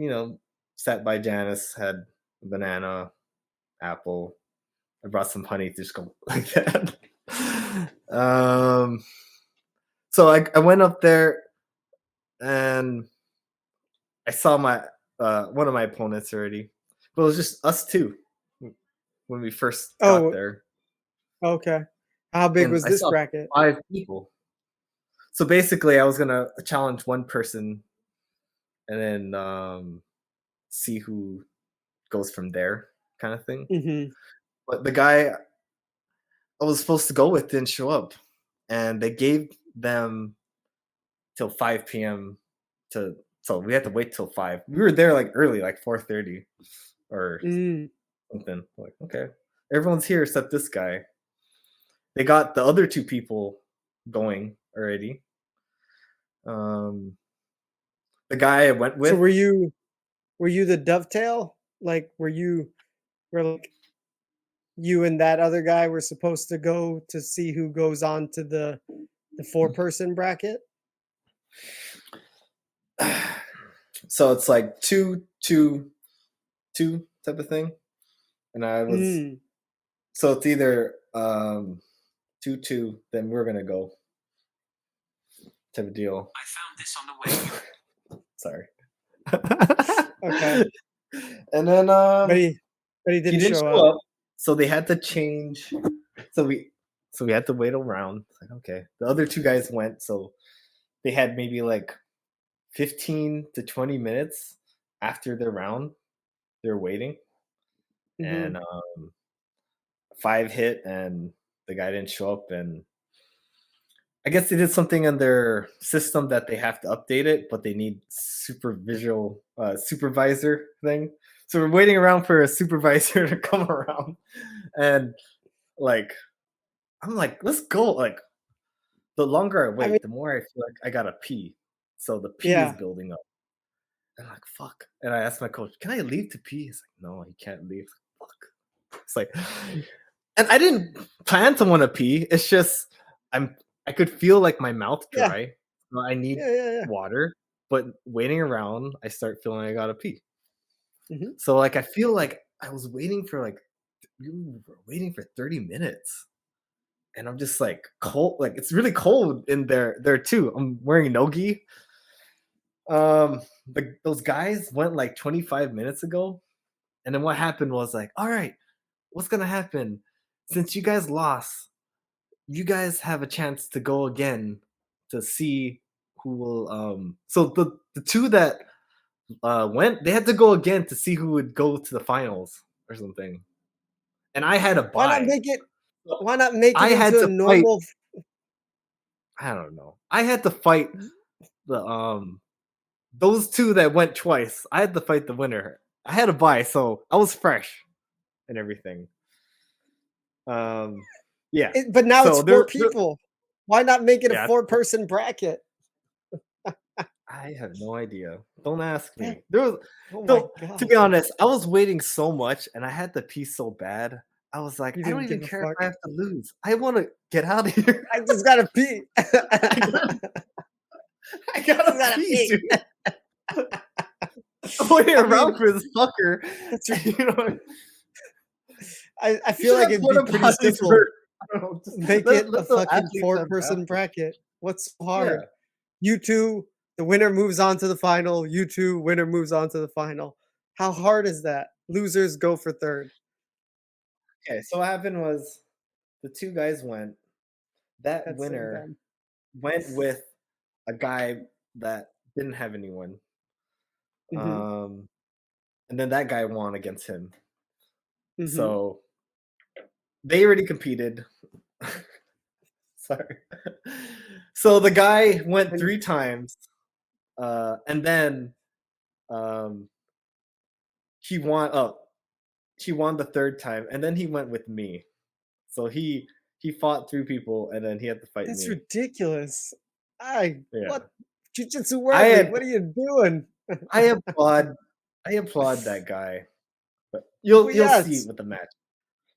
sat by Janice, had a banana, apple. I brought some honey to just go like that. So I went up there and I saw my one of my opponents already, but it was just us two when we first got Oh, there, okay. How big and was I this saw bracket? 5 people. So basically, I was gonna challenge one person and then see who goes from there, kind of thing. Mhm. But the guy I was supposed to go with didn't show up, and they gave them till 5 p.m. to. So we had to wait till 5. We were there like early, like 4:30 or Mm. something. Like, okay, everyone's here except this guy. They got the other 2 people going already. The guy I went So with, were you the dovetail? Like were like you and that other guy were supposed to go to see who goes on to the 4-person bracket? so it's like 2, 2, 2 type of thing, and I was Mm. so it's either 2, 2, then we're gonna go type of deal. I found this on the web. Sorry. Okay. And then But he he didn't didn't show show up. up, so they had to change. So we had to wait around. It's like, okay, the other 2 guys went, so they had maybe like 15 to 20 minutes after their round. They're waiting, and Mhm. 5 hit, and the guy didn't show up, and I guess they did something in their system that they have to update it, but they need supervisor thing. So we're waiting around for a supervisor to come around, and like I'm like, let's go. Like the longer I I mean, wait, the more I feel like I gotta pee. So the pee is yeah. building up. And I'm like, fuck. And I asked my coach, can I leave to pee? He's like, no, you can't leave. Fuck. It's like, and I didn't plan to want to pee. It's just I could feel like my mouth Yeah. dry. So I need Yeah. water. But waiting around, I start feeling I gotta pee. Mhm. So like I feel like I was waiting for like we were waiting for 30 minutes. And I'm just like cold, like it's really cold in there too. I'm wearing no gi. Those guys went like 25 minutes ago, and then what happened was like, all right, what's gonna happen? Since you guys lost, you guys have a chance to go again to see who will. So the 2 that went, they had to go again to see who would go to the finals or something. And I had a Why not buy. make it So why not make I it had into a to fight. normal I don't know. I had to fight the those 2 that went twice. I had to fight the winner. I had a buy, so I was fresh and everything. Yeah. but now it's So 4 there people. Why not make it a yeah, 4-person bracket? I have no idea. Don't ask That me. There was oh my so to god. be honest, I was waiting so much and I had to pee so bad. I was like, You I don't didn't even give a care if fuck. I have to lose. I want to get out of here. I just gotta pee. I gotta Gotta pee, pee. dude. I'm waiting I around mean, for this fucker. that's You know, I you feel should like have it'd be porta pretty potties simple. for I don't know, just Make let it a let the fucking athletes have 4-person bathrooms. bracket. What's so Yeah. hard? You 2, the winner moves on to the final. You 2, winner moves on to the final. How hard is that? Losers go for 3rd. Okay, so what happened was the 2 guys went. That That's so winner dumb. went with a guy that didn't have anyone. Mhm. Um, and then that guy won against him. Mhm. So they already competed. Sorry. So the guy went And 3 times, and then um, he won. Oh, he won the 3rd time, and then he went with me. So he fought 3 people, and then he had to fight that's me. ridiculous. I Yeah, what Jiu-Jitsu I worldly, had, what are you doing? I applaud I applaud that guy. But Well, you'll yeah, see with the match.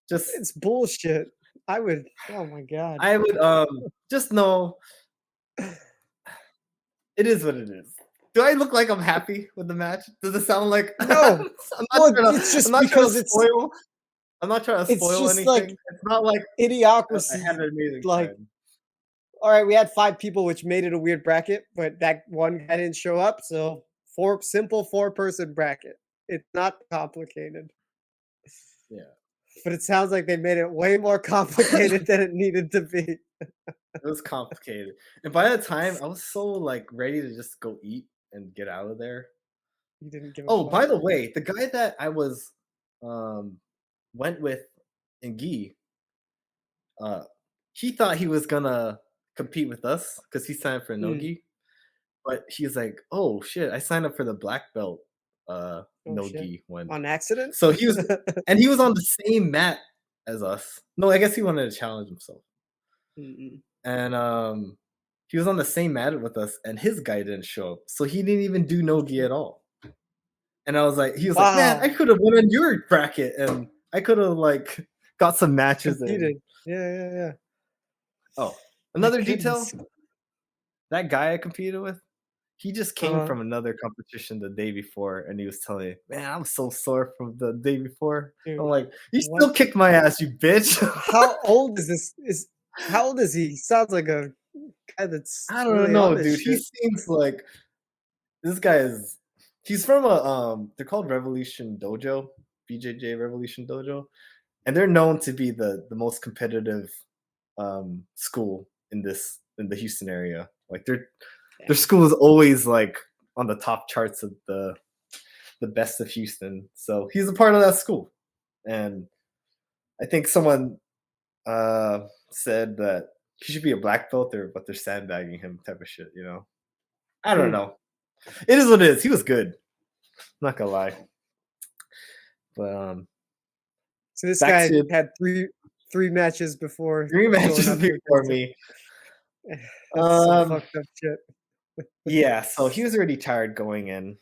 Just it's bullshit. I would oh my god. I would just know it is what it is. Do I look like I'm happy with the match? Does it sound like No. Well, it's I'm just not trying to because spoil I'm not trying to it's spoil just like anything. It's not like I had idiocracy. an amazing Like, time. all right, we had 5 people, which made it a weird bracket, but that one guy didn't show up, so 4-person bracket. It's not complicated. Yeah. But it sounds like they made it way more complicated than it needed to be. It was complicated. And by the time I was so like ready to just go eat and get out of there. You didn't give a Oh, fuck. by the way, the guy that I was um went with in Gi, uh he thought he was gonna compete with us because he signed up for Mm. Nogi. But he's like, "Oh shit, I signed up for the black belt Oh, shit. Nogi one." On accident? So he was on the same mat as us. No, I guess he wanted to challenge himself. Mm-mm. And he was on the same mat with us, and his guy didn't show up. So he didn't even do Nogi at all. And he was like, "Man, I Wow. could have won on your bracket and I could have like got some matches in." Competed. Yeah. Oh, My another detail, goodness. that guy I competed with, he just came Uh-huh. from another competition the day before, and he was telling me, "Man, I'm so sore from the day before." I'm Dude, like, "You what? still kicked my ass, you bitch!" How old is this? How old is he? He sounds like a guy that's I don't really on know, this dude. He shit. seems like this guy is. He's from a They're called Revolution Dojo, BJJ Revolution Dojo, and they're known to be the most competitive school in the Houston area. Like their school is always like on the top charts of the best of Houston. So he's a part of that school. And I think someone said that he should be a black belt there, but they're sandbagging him type of shit, you know? I don't Hmm. know. It is what it is. He was good. I'm not gonna lie. But So this back guy to had three matches before 3 showing matches up here. before me. That's some Um fucked up shit. yeah, so he was already tired going in.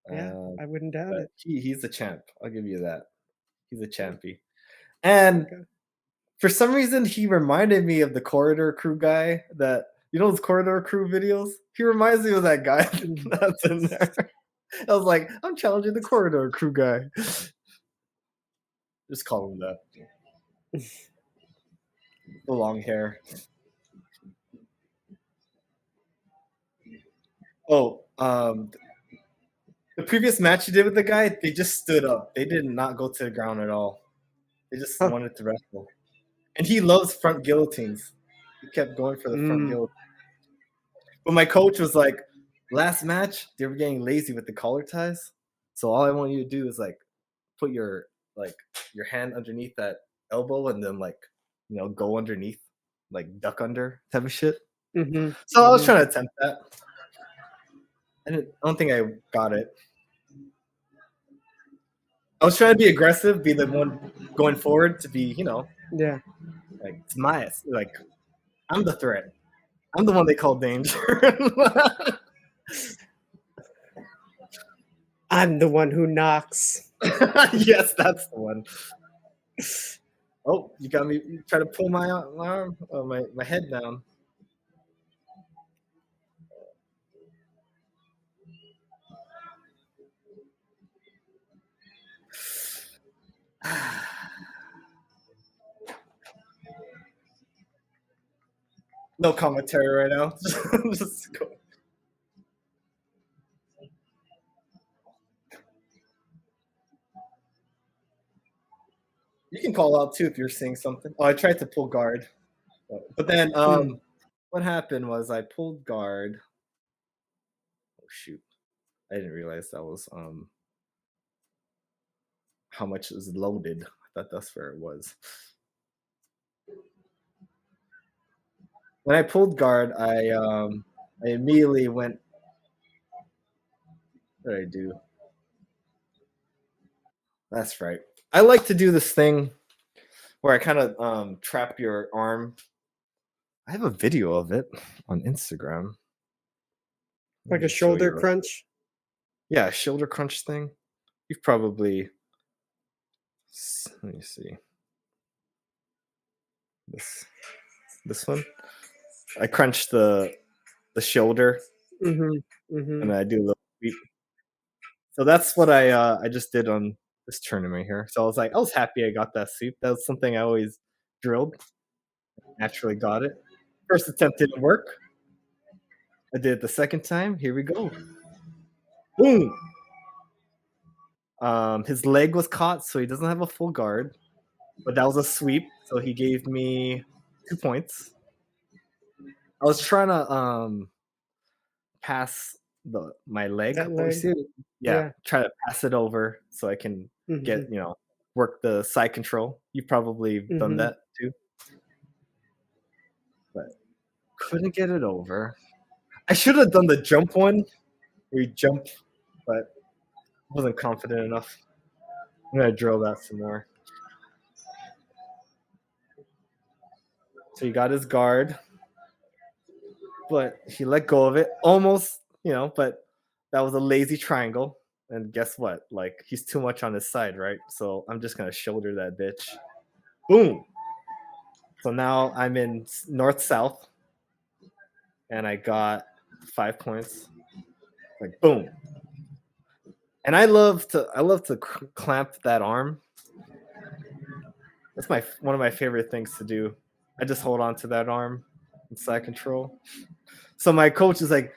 Yeah, Um I wouldn't doubt but it. he's a champ. I'll give you that. He's a champy. And Okay. for some reason, he reminded me of the Corridor Crew guy that those Corridor Crew videos? He reminds me of that guy that's in there. I was like, I'm challenging the Corridor Crew guy. Just call him that. The long hair. Oh, the previous match you did with the guy, they just stood up. They did not go to the ground at all. They just Huh. wanted to wrestle. And he loves front guillotines. He kept going for the front Mm. guillotine. But my coach was like, last match, they were getting lazy with the collar ties. So all I want you to do is like put your hand underneath that elbow and then go underneath, like duck under type of shit. Mhm. So I was Mhm. trying to attempt that. I don't think I got it. I was trying to be aggressive, be the one going forward to be, Yeah. like it's my like I'm the threat. I'm the one they call danger. I'm the one who knocks. Yes, that's the one. Oh, you got me. You try to pull my arm, my head down. No commentary right now. Just go. You can call out too if you're seeing something. Oh, I tried to pull guard, but then what happened was I pulled guard. Oh shoot! I didn't realize that was how much was loaded. I thought that's where it was. when I pulled guard, I immediately went. What did I do? That's right. I like to do this thing where I kind of trap your arm. I have a video of it on Instagram. Like a shoulder crunch. Yeah, shoulder crunch thing. You've probably. Let me see. This one. I crunch the shoulder, and I do a little sweep. So that's what I just did on this tournament here. So I was happy I got that sweep. That was something I always drilled. Naturally got it. First attempt didn't work. I did it the second time. Here we go. Boom. His leg was caught, so he doesn't have a full guard. But that was a sweep, so he gave me 2 points. I was trying to pass my leg. That leg. Yeah, try to pass it over so I can get work the side control. You've probably done that too, but couldn't get it over. I should have done the jump one where you jump, but wasn't confident enough. I'm gonna drill that some more. So he got his guard, but he let go of it almost, but that was a lazy triangle. And guess what? Like, he's too much on his side, right? So I'm just going to shoulder that bitch. Boom. So now I'm in north-south, and I got 5 points. Like, boom. And I love to clamp that arm. That's one of my favorite things to do. I just hold on to that arm in side control. So my coach is like,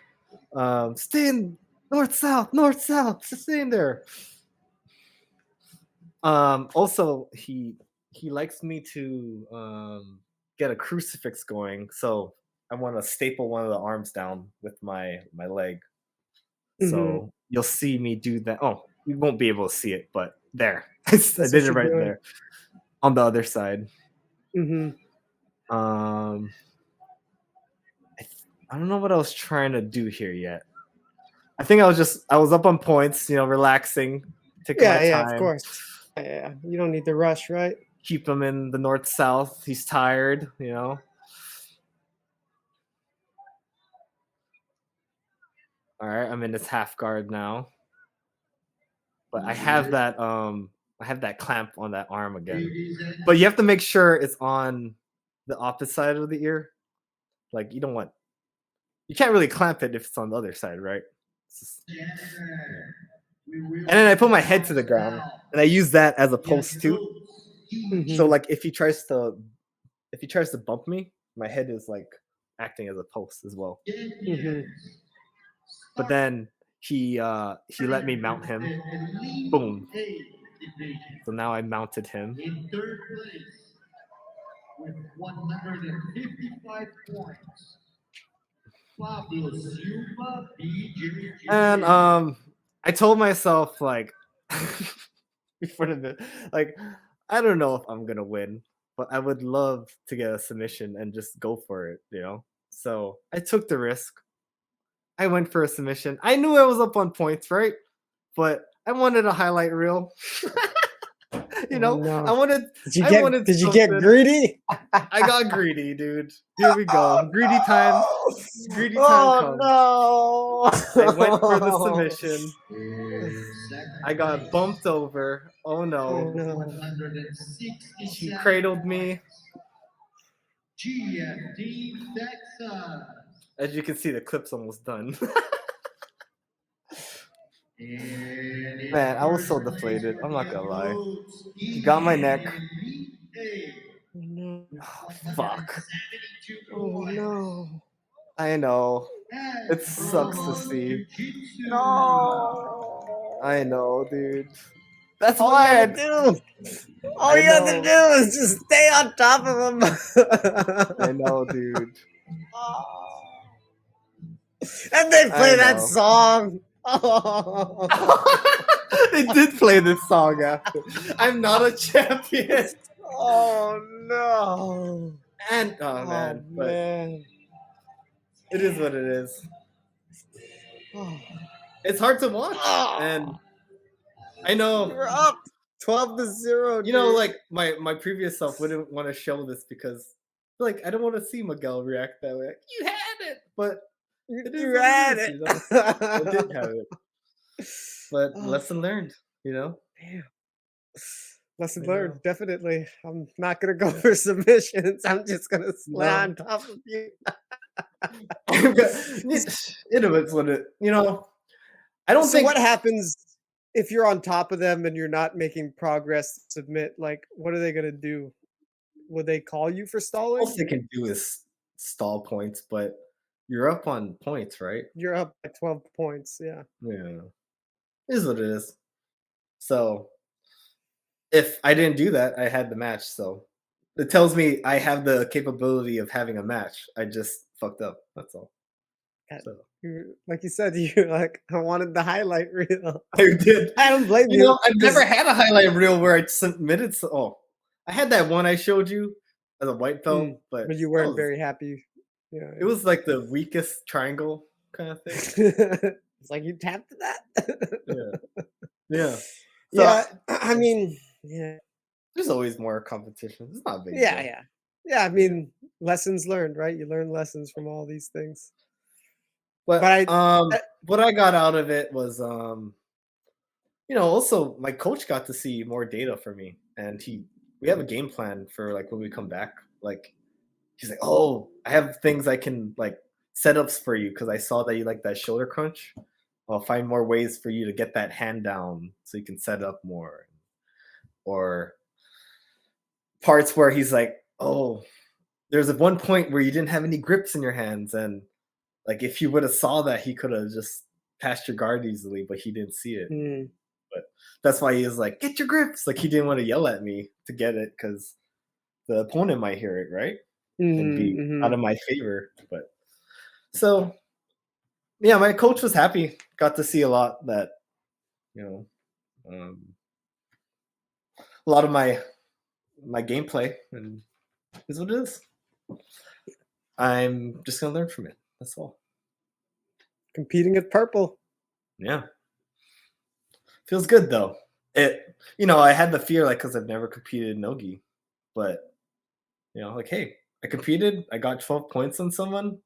stay in north south, stay in there. Also, he likes me to get a crucifix going, so I want to staple one of the arms down with my leg. So you'll see me do that. Oh, you won't be able to see it, but there. I did it right there on the other side. I don't know what I was trying to do here yet. I think I was up on points, relaxing, taking my time. Yeah, of course. Yeah, you don't need to rush, right? Keep him in the north-south. He's tired, All right, I'm in this half guard now. But I have that clamp on that arm again. But you have to make sure it's on the opposite side of the ear. Like, you can't really clamp it if it's on the other side, right? And then I put my head to the ground, and I use that as a post too. So like if he tries to bump me, my head is like acting as a post as well. But then he let me mount him. Boom. So now I mounted him. In third place with 155 points. And I told myself, like, before like, I don't know if I'm gonna win, but I would love to get a submission and just go for it, So I took the risk. I went for a submission. I knew I was up on points, right? But I wanted a highlight reel. No. I wanted. Did you get greedy? I got greedy, dude. Here we go. Greedy time. Greedy time comes. No! I went for the submission. I got bumped over. Oh no. She cradled me. As you can see, the clip's almost done. Man, I was so deflated. I'm not gonna lie. He got my neck. No. Oh, fuck. Oh no. I know. It sucks to see. No. I know, dude. That's All why you had to do. All you have to do is just stay on top of him. I know, dude. And they play that song. They did play this song after. I'm not a champion. Oh no. And man. But It is what it is. Oh. It's hard to watch, and I know We're up 12-0, you know, dude. like my previous self wouldn't want to show this because, like, I don't want to see Miguel react that way. Like, you had it, but it is You what had it is. it. You know? I did have it, but Oh, lesson learned. You know, damn. Lesson I learned, know. definitely. I'm not gonna go for submissions. I'm just gonna lay No. on top of you. It was what it. You know, I don't So think what happens if you're on top of them and you're not making progress to submit? Like, what are they gonna do? Will they call you for all stalling? they can do is stall points, but you're up on points, right? You're up by 12 points. Yeah. Yeah, it is what it is. So if I didn't do that, I had the match. So it tells me I have the capability of having a match. I just fucked up. That's all. God, So like you said, you like, I wanted the highlight reel. I did. I don't blame You you. know, I've 'Cause never had a highlight reel where I submitted. Oh, I had that one I showed you as a white belt, but but you that weren't was, very happy. Yeah. it was like the weakest triangle kind of thing. It's like you tapped that. Yeah, yeah. So Yeah, I mean, yeah, there's always more competition. It's not a big yeah, deal. yeah, yeah. I mean, lessons learned, right? You learn lessons from all these things. But But what I got out of it was you know, also my coach got to see more data for me, and we have a game plan for like when we come back. Like he's like, oh, I have things I can like setups for you because I saw that you like that shoulder crunch. I'll find more ways for you to get that hand down so you can set up more, or parts where he's like, oh, there's a one point where you didn't have any grips in your hands, and like if you would have saw that, he could have just passed your guard easily, but he didn't see it. mm, But that's why he was like, "Get your grips!" Like he didn't want to yell at me to get it because the opponent might hear it, right, and be out mhm. of my favor. But so yeah, my coach was happy. Got to see a lot that you know, a lot of my gameplay, and is what it is. I'm just gonna learn from it. That's all. Competing at purple. Yeah, feels good though. It, you know, I had the fear like because I've never competed in nogi, but you know, like hey, I competed. I got 12 points on someone.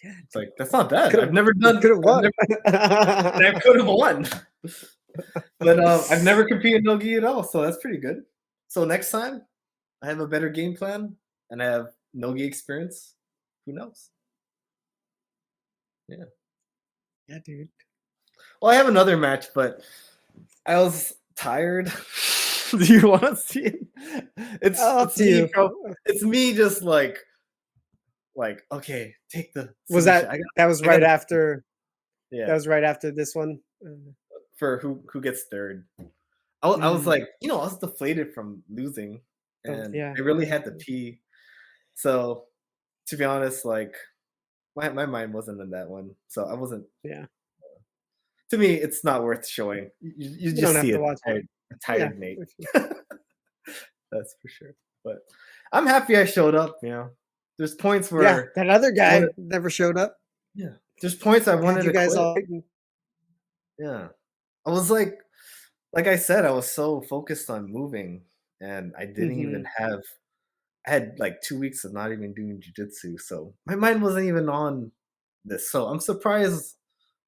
Yeah, It's like that's not bad. could I've never done. have won. I could have won, but I've never competed in nogi at all, so that's pretty good. So next time, I have a better game plan and I have nogi experience. Who knows? Yeah. Yeah, dude. Well, I have another match, but I was tired. Do you want to see it? Up It's to me, you. bro. It's me, just like okay, take the Was submission. that was I right gotta- after? That yeah, was right after this one. for who gets third. I was Mm. like, you know, I was deflated from losing, Oh, and yeah. I really had to pee. So to be honest, like my mind wasn't in that one, so I wasn't. Yeah. To me, it's not worth showing. You You just don't have see to it. watch it. A Yeah. tired Nate. That's for sure. But I'm happy I showed up. You know, there's points Yeah, where that other guy wanted- never showed up. yeah, there's points I Had wanted you to guys quit. all Yeah, I was like I said, I was so focused on moving, and I didn't even Mhm. have. I had like 2 weeks of not even doing jujitsu, so my mind wasn't even on this. So I'm surprised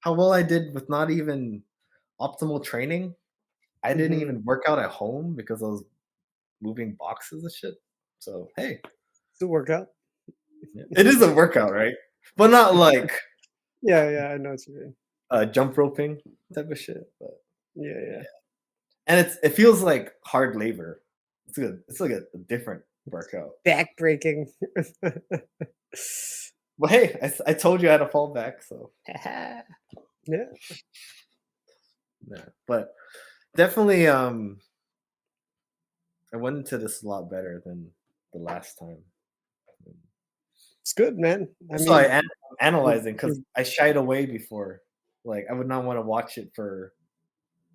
how well I did with not even optimal training. I didn't Mhm. even work out at home because I was moving boxes and shit. So hey, It's a workout. it is a workout, right? But not like Yeah, I know what you mean. jump roping type of shit. But Yeah. and it feels like hard labor. It's good. It's like a different workout. Back breaking. Well, hey, I told you I had to fall back, so Yeah. yeah. But definitely, I went into this a lot better than the last time. It's good, man. I So mean, I'm analyzing because I shied away before. Like I would not want to watch it for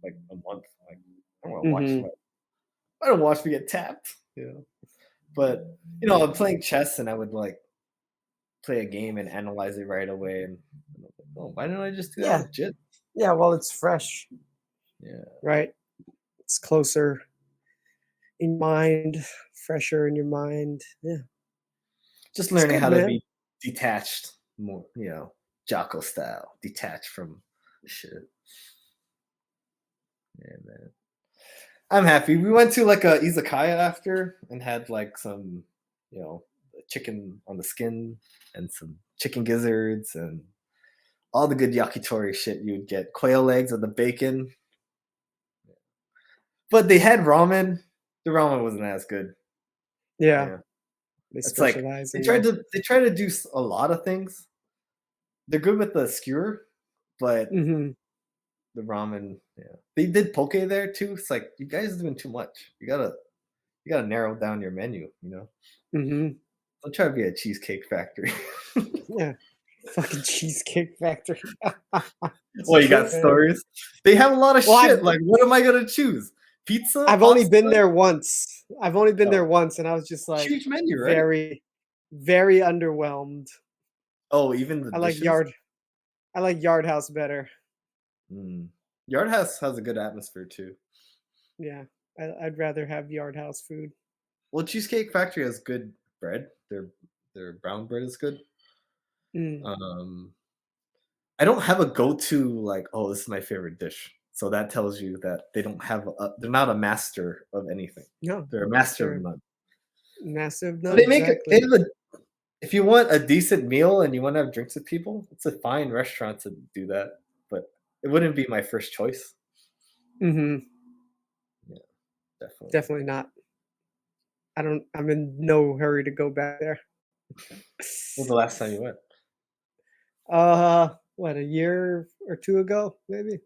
like a month. Like I don't want to Mhm. watch. I don't watch me get tapped. You know. But you know, I'm playing chess and I would like play a game and analyze it right away. And I'm like, oh, why didn't I just do that Yeah. with Jit? Yeah, well, it's fresh, Yeah. right? It's closer in mind, fresher in your mind. Yeah. Just It's learning good, how to man. be detached more, Jocko style, detached from shit. Yeah, man. I'm happy. We went to like a izakaya after and had like some, chicken on the skin and some chicken gizzards and all the good yakitori shit you'd get. Quail legs and the bacon. But they had ramen. The ramen wasn't as good. Yeah. Yeah. They It's like specialize they in tried to do a lot of things. They're good with the skewer, but Mm-hmm. the ramen, yeah. They did poke there too. It's like you guys are doing too much. You gotta narrow down your menu, Mm-hmm. Don't try to be a cheesecake factory. Yeah. Fucking Cheesecake Factory. It's Well, you good, got man. stories. They have a lot of Well, shit. Like, what am I gonna choose? Pizza, I've only been pasta? there once. I've only been Oh, there once, and I was just like huge menu, right? very, very underwhelmed. Oh, even the I like dishes. Yard House better. Yard House has a good atmosphere too. Yeah, I'd rather have Yard House food. Well, Cheesecake Factory has good bread. Their brown bread is good. Mm. I don't have a go-to like, oh, this is my favorite dish. So that tells you that they don't have they're not a master of anything. No, They're a master they're of none. massive. No, But they make it. exactly. If you want a decent meal and you want to have drinks with people, it's a fine restaurant to do that. But it wouldn't be my first choice. Mm-hmm. Yeah, definitely. Definitely not. I'm in no hurry to go back there. When was the last time you went? What, a year or two ago, maybe?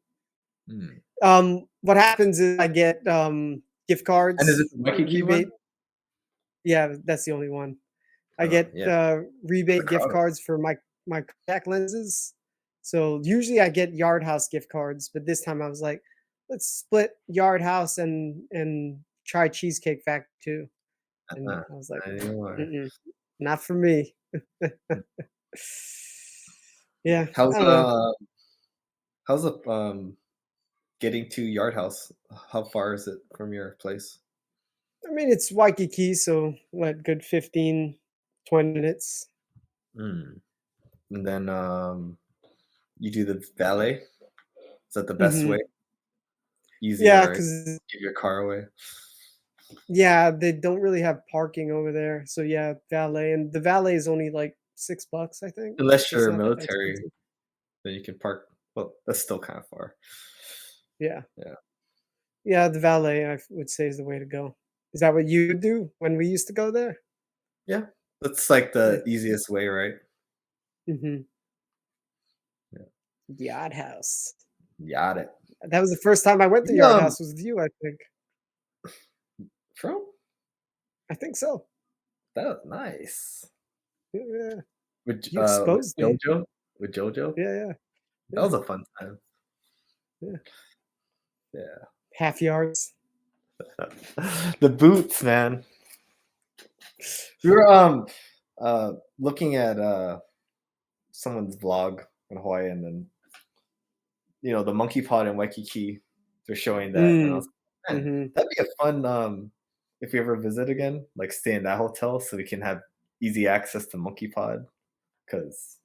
Mm. What happens is I get gift And is cards, it the Waikiki rebate. one? Yeah, that's the only one. I Oh, get yeah. rebate gift crowded. cards for my contact lenses. So usually I get Yard House gift cards, but this time I was like, let's split Yard House and try Cheesecake Factory too. And I was like, Anymore. not for me. Yeah, How's I don't know. getting to Yard House? How far is it from your place? I mean, it's Waikiki, so what, good 15, 20 minutes. And then you do the valet. Is that the best Mhm. way? Easier, Yeah, right? because Give your car away. yeah, they don't really have parking over there. So yeah, valet, and the valet is only like $6, I think. Unless So it's you're not that military, expensive. then you can park. Well, that's still kind of far. Yeah. Yeah. Yeah, the valet I would say is the way to go. Is that what you do when we used to go there? Yeah. That's like the easiest way, right? Mm-hmm. Yeah. Yard House. Got it. That was the first time I went to Yard House was with you, I think. From? I think so. That was nice. Yeah. With You exposed me. Jojo? With Jojo? Yeah. That was a fun time. Yeah. Yeah. Half yards. The boots, man. We were looking at someone's vlog in Hawaii, and then the monkey pod in Waikiki. They're showing that, and I was like, man, Mhm. that'd be a fun if we ever visit again, like stay in that hotel so we can have easy access to monkey pod because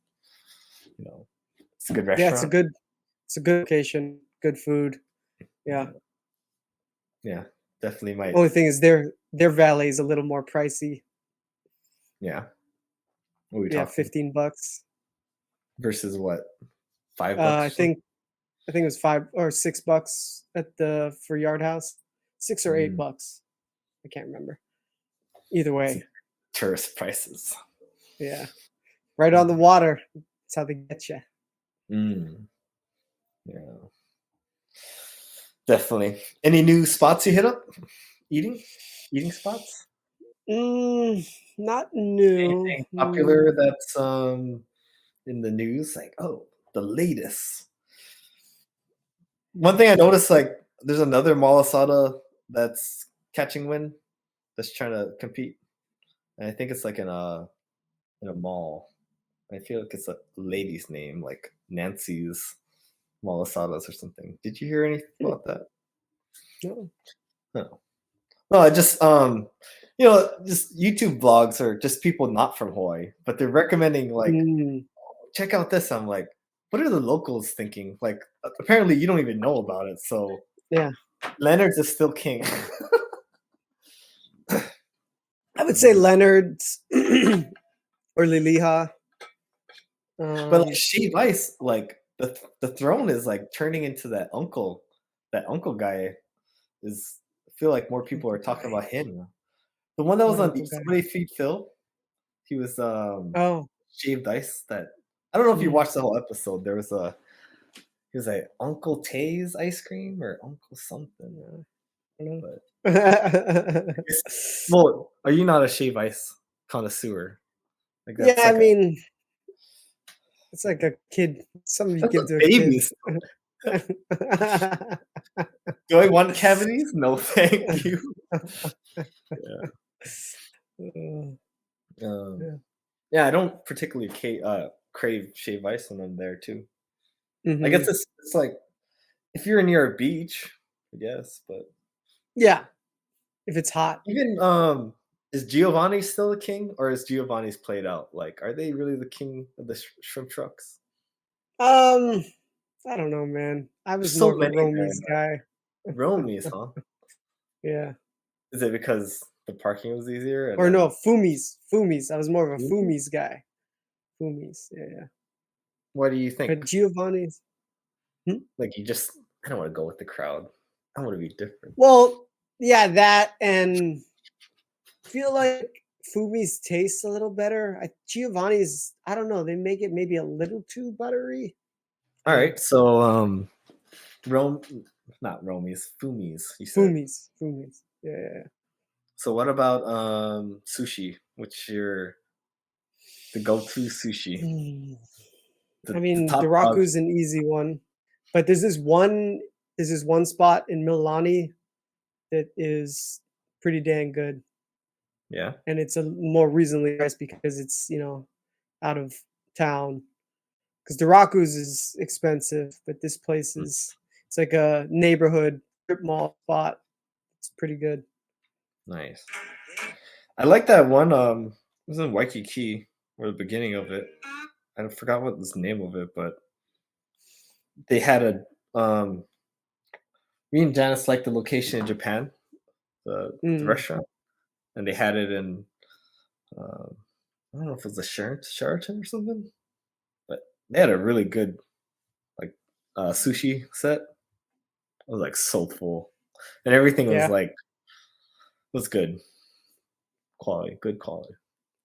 it's a good Yeah, restaurant. it's a good location, good food. Yeah. Yeah, definitely might. Only thing is their valet is a little more pricey. Yeah. What are we Yeah, talking? $15. Versus what? $5? I think it was $5 or $6 for Yard House. $6 or $8. I can't remember. Either way. Tourist prices. Yeah. Right on the water. That's how they get you. Yeah. Definitely. Any new spots you hit up? Eating spots? Not new. Anything popular that's in the news? Like, oh, the latest. One thing I noticed, like, there's another mall asada that's catching wind that's trying to compete. And I think it's like in a mall. I feel like it's a lady's name, like Nancy's Malasadas or something. Did you hear anything about that? No. No. No, I just just YouTube vlogs are just people not from Hawaii, but they're recommending like Mm, check out this. I'm like, what are the locals thinking? Like apparently you don't even know about it. So yeah. Leonard's is still king. I would say Leonard's or Liliha. But like Um, Shave Ice, like the throne is like turning into that uncle. That uncle guy is I feel like more people are talking about him. The one that was what on uncle guy? Somebody Feed Phil. He was Oh, shaved ice that I don't know if you mm, watched the whole episode. There was he was like Uncle Tay's ice cream or Uncle something. I don't But know. well, are you not a shave ice connoisseur? Like Yeah, that's I like mean, it's like a kid. Something you that's give a to a baby. kid. Do I want cavities? No, thank you. Um, Yeah. yeah, I don't particularly crave shave ice when I'm there too. I guess Mhm. it's like if you're near a beach, I guess, but Yeah, if it's hot. even is Giovanni still the king or is Giovanni's played out? Like, are they really the king of the shrimp trucks? Um, I don't know, man. I was There's more so of a many there. Romies guy. Romies, huh? Yeah. Is it because the parking was easier and Or no, then Fumis. Fumis. I was more of a Really? Fumis guy. Fumis. Yeah, yeah. What do you think? But Giovanni's. Hmm? Like you just I don't want to go with the crowd. I want to be different. Well, yeah, that and feel like Fumi's tastes a little better. Giovanni's, I don't know, they make it maybe a little too buttery. All right, so Rome, not Romies, Fumis. You said. Fumis. Yeah, yeah, yeah. So what about sushi? What's the go-to sushi? Mm. I The mean, top dog. Duraku's an easy one, but there's this one spot in Milani that is pretty dang good, Yeah. and it's a more reasonably priced because it's out of town. Because Duraku's is expensive, but this place Mm, it's like a neighborhood strip mall spot. It's pretty good. nice. I like that one. It was in Waikiki or the beginning of it. I forgot what was the name of it, but they had me and Janice liked the location in Japan, the Mm, restaurant, and they had it in I don't know if it was a Sheraton or something, but they had a really good like sushi set. It was like so full, and everything was yeah. like was good quality, good quality.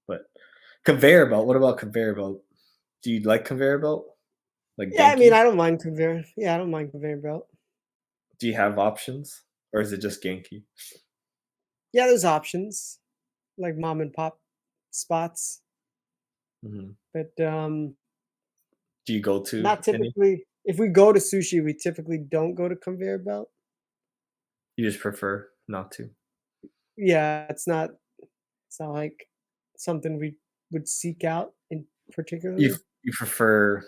But conveyor belt. What about conveyor belt? Do you like conveyor belt? Like Yeah, I mean, Genki? I don't mind conveyor. Yeah, I don't mind conveyor belt. Do you have options, or is it just Genki? Yeah, there's options like mom and pop spots, Hmm. but Do you go to not any? typically. If we go to sushi, we typically don't go to conveyor belt. You just prefer not to. Yeah, it's not like something we would seek out in You particularly. you prefer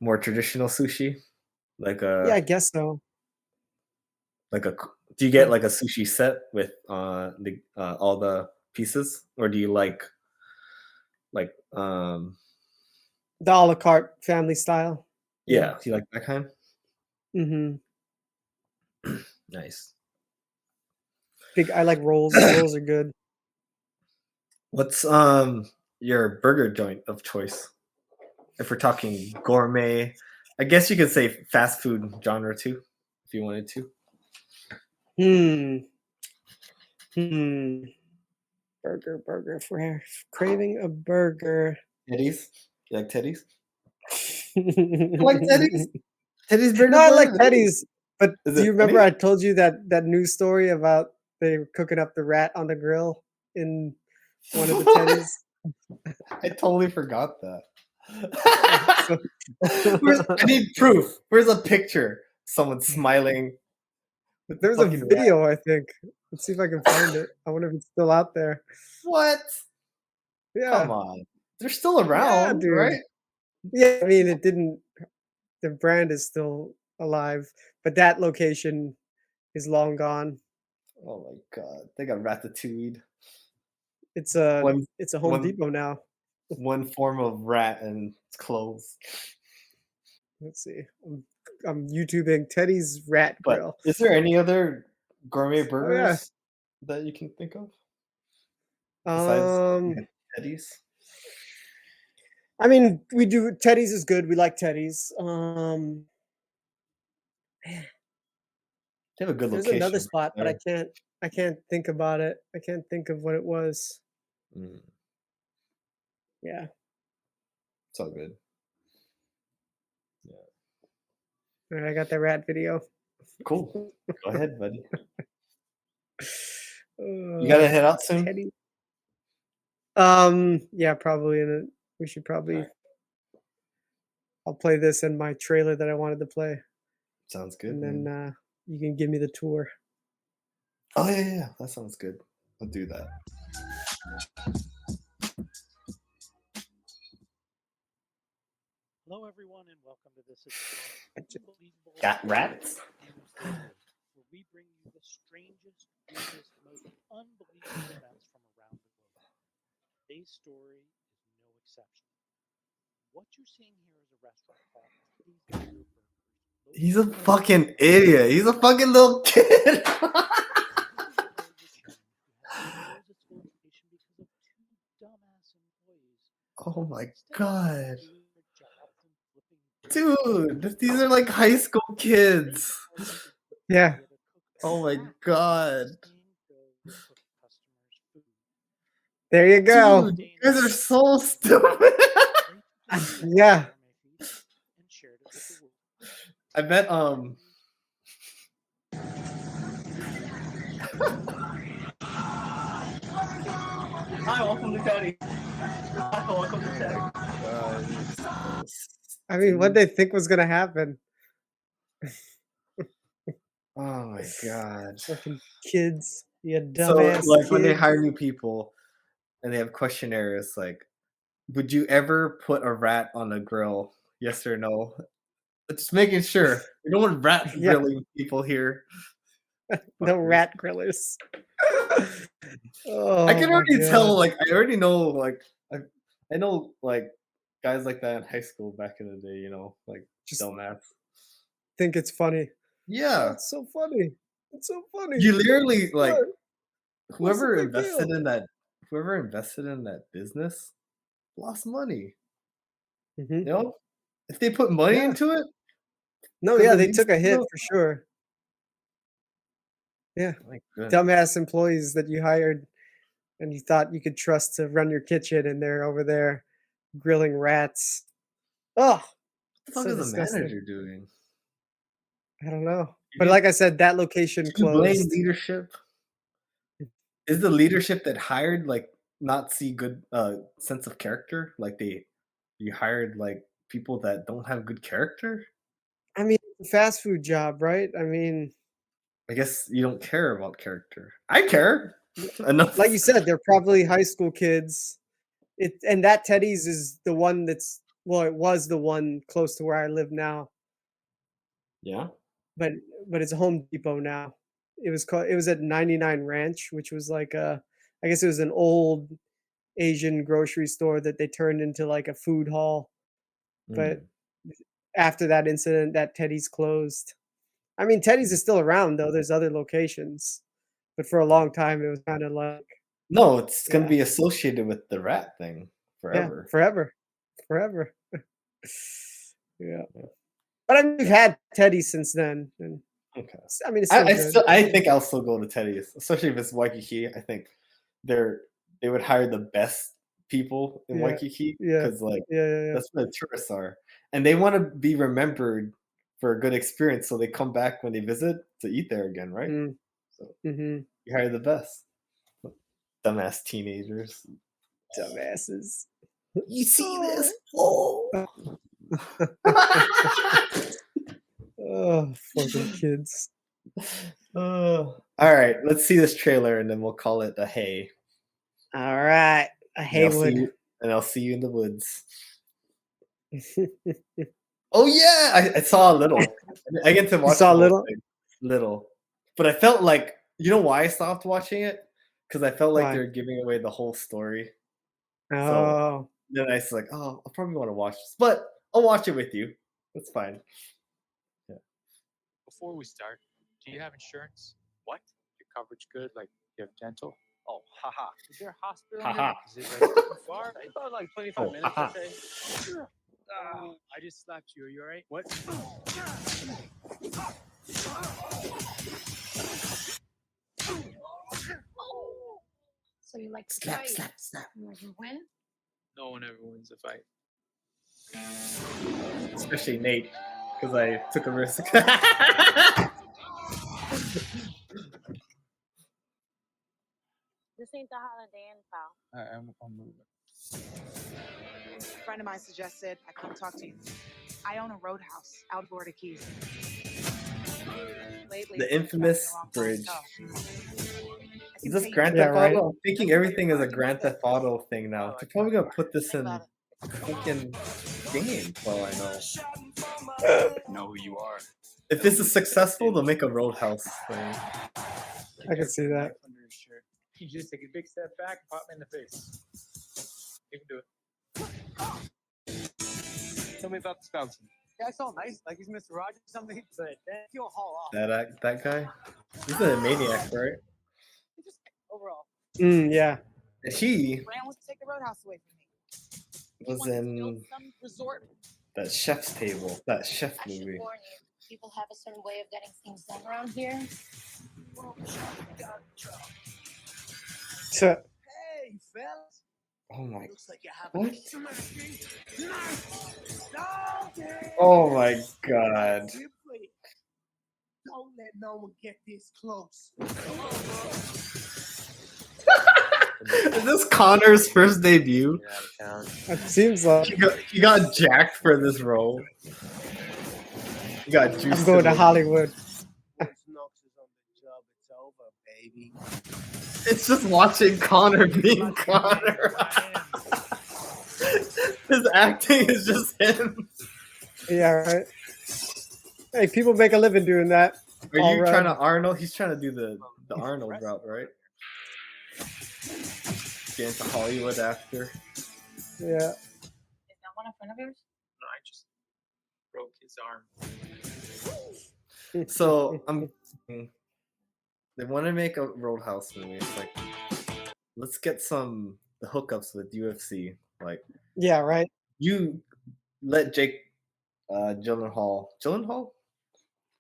more traditional sushi, like Yeah, a I guess so. Do you get Like like a sushi set with the all the pieces, or do you like the a la carte family style. Yeah. yeah, do you like that kind? Mhm. Nice. Big I like rolls. Rolls are good. What's your burger joint of choice? If we're talking gourmet, I guess you could say fast food genre too, if you wanted to. Hmm. Hmm. Burger. If we're craving a burger. Teddy's? You like Teddy's? You like Teddy's? No, Teddy's burger I like bar? Teddy's, but Is do it you remember funny? I told you that news story about they were cooking up the rat on the grill in one of the Teddies? I totally forgot that. So I need proof. Where's a picture? Someone smiling with the there was a fucking rat. video, I think. Let's see if I can find it. I wonder if it's still out there. What? Come Yeah. on. They're still Yeah, around, dude. right? Yeah, I mean, it didn't. The brand is still alive, but that location is long gone. Oh my god, they got ratatouille. It's a One, it's a Home one, Depot now. one form of rat and it's closed. Let's see. I'm YouTubing Teddy's Rat But Grill. is there any other gourmet Oh yeah. burgers that you can think of besides Teddy's? I mean, we do Teddy's is good. We like Teddy's. They have a good There's another location spot, but there. I can't think about it. I can't think of what it was. Mm, Yeah. it's all good. All right, I got the rat video. Cool. Go ahead, buddy. You Uh, gotta head out soon. Teddy. Yeah, probably we should probably Alright. I'll play this in my trailer that I wanted to play, Sounds good, and man. then you can give me the tour. Oh yeah, that sounds good. I'll do that. Hello, everyone, and welcome to this unbelievable Got rats? where we bring you the strangest, weirdest, most unbelievable events from around the globe. Today's story is no exception. What you're seeing here is a restaurant called Teddy's Burger Burgers. He's a fucking idiot. He's a fucking little kid. Oh my god. Dude, these are like high school kids. Yeah. Oh my god. There you go. Dude, you guys are so stupid. Yeah. I bet Hi, welcome to Cali. Welcome to Cali. I mean, what they think was gonna happen? Oh my god. Fucking kids. You So dumbass like when they kids. hire new people and they have questionnaires like, would you ever put a rat on a grill? Yes or no? Just making sure. We don't want rat Yeah. grilling people here. No Fuckers. rat grillers. Oh I can my already God. tell, like, I already know, like, I know, like, guys like that in high school back in the day, you know, like, Just dumbass. think it's funny. Oh, Yeah. it's so funny. It's so funny. You literally, like, What? What's the whoever big invested deal? in that business lost money. Mhm. You know? If they put money Yeah. into it, No, 'cause yeah, of they these took a hit people- for sure. Yeah. My goodness. Dumbass employees that you hired and you thought you could trust to run your kitchen, and they're over there grilling rats. Oh, What the fuck so is the disgusting. manager doing? I don't know. You But didn't- like I said, that location Do you blame closed. leadership? Is the leadership that hired like not see good sense of character? Like you hired like people that don't have good character? I mean, it's a fast food job, right? I mean, I guess you don't care about character. I care enough. like you said, they're probably high school kids. And that Teddy's is the one that's well, it was the one close to where I live now, Yeah. but it's a Home Depot now. It was at 99 Ranch, which was like I guess it was an old Asian grocery store that they turned into like a food hall. But after that incident, that Teddy's closed. I mean, Teddy's is still around though. There's other locations, but for a long time it was kind of like No, it's gonna yeah, be associated with the rat thing yeah, forever. forever. Yeah, but I mean, we've had Teddy's since then, and Okay. I mean, it's still good. I think I'll still go to Teddy's, especially if it's Waikiki. I think they would hire the best people in Yeah, Waikiki yeah, because like yeah. that's where the tourists are, and they want to be remembered for a good experience, so they come back when they visit to eat there again, right? Mm, So mm-hmm. you hire the best. Dumbass teenagers. Dumbasses. You see this? Oh. Oh, fucking kids. All right, let's see this trailer and then we'll call it a hey. All right, a Y'all see, Haywood. and I'll see you in the woods. Oh yeah, I saw a little. I get to watch saw the a whole little? thing. Little, but I felt like you know why I stopped watching it because I felt like Why? they're giving away the whole story. So Oh. then I was like, oh, I probably want to watch this, but I'll watch it with you. That's fine. Before we start, do you have insurance? What? Your coverage good? Like you have dental? Oh, haha. Is there a hospital? Haha. Is it like too far? About like 25 Oh, minutes, haha. okay? I just slapped you. Are you alright? What? So you like to Slap, fight? slap, slap. You ever win? No one ever wins a fight. Especially Nate, because I took a risk. This ain't the Holiday Inn, pal. I'm moving. A friend of mine suggested I come talk to you. I own a Roadhouse out of Florida Keys. Lately, The it's been infamous dropping a lot bridge. more I Is can this tell you Grand Yeah, Theft right. Auto? I'm thinking everything is a Grand Theft Auto thing now. They're probably gonna put this in about it. fucking games, for all I know. Know who you are. If this is successful, they'll make a Roadhouse thing. I can see that. Under his shirt. You just take a big step back, pop me in the face. You can do it. Tell me about this bouncing. Yeah, it's all nice, like he's Mr. Rogers or something, but then he'll haul off. That guy? He's a maniac, right? Just overall, Yeah. And he Brand wants to take the Roadhouse away from me. He was wants to in build some resort. that Chef's Table, that chef I should movie. warn you. People have a certain way of getting things done around here. So, Hey, fellas. Oh my! Looks like you have What? a smashing night. Doggy. Oh my God! Simply, don't let no one get this close. Is this Connor's first debut? Get out of town. it seems like He got jacked for this role. He got juiced. I'm going to the- Hollywood. Once Knox is on the job, it's over, baby. It's just watching Connor being Connor. His acting is just him. Yeah, right. Hey, people make a living doing that. Are All you right. trying to Arnold? He's trying to do the Arnold route, right? Get into Hollywood after. Yeah. Is that one in front of yours? No, I just broke his arm. So they want to make a Roadhouse movie. It's like, let's get the hookups with UFC. Like, Yeah, right. you let Jake Gyllenhaal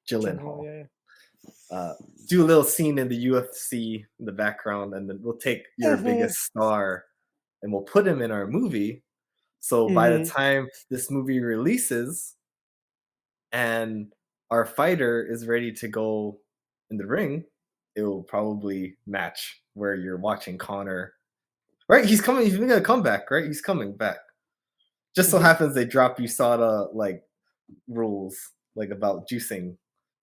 Yeah. do a little scene in the UFC in the background, and then we'll take your biggest star and we'll put him in our movie. So by the time this movie releases and our fighter is ready to go in the ring, it will probably match where you're watching Connor. Right? He's coming. He's gonna come back, right? He's coming back. Just so happens they drop USADA like rules like about juicing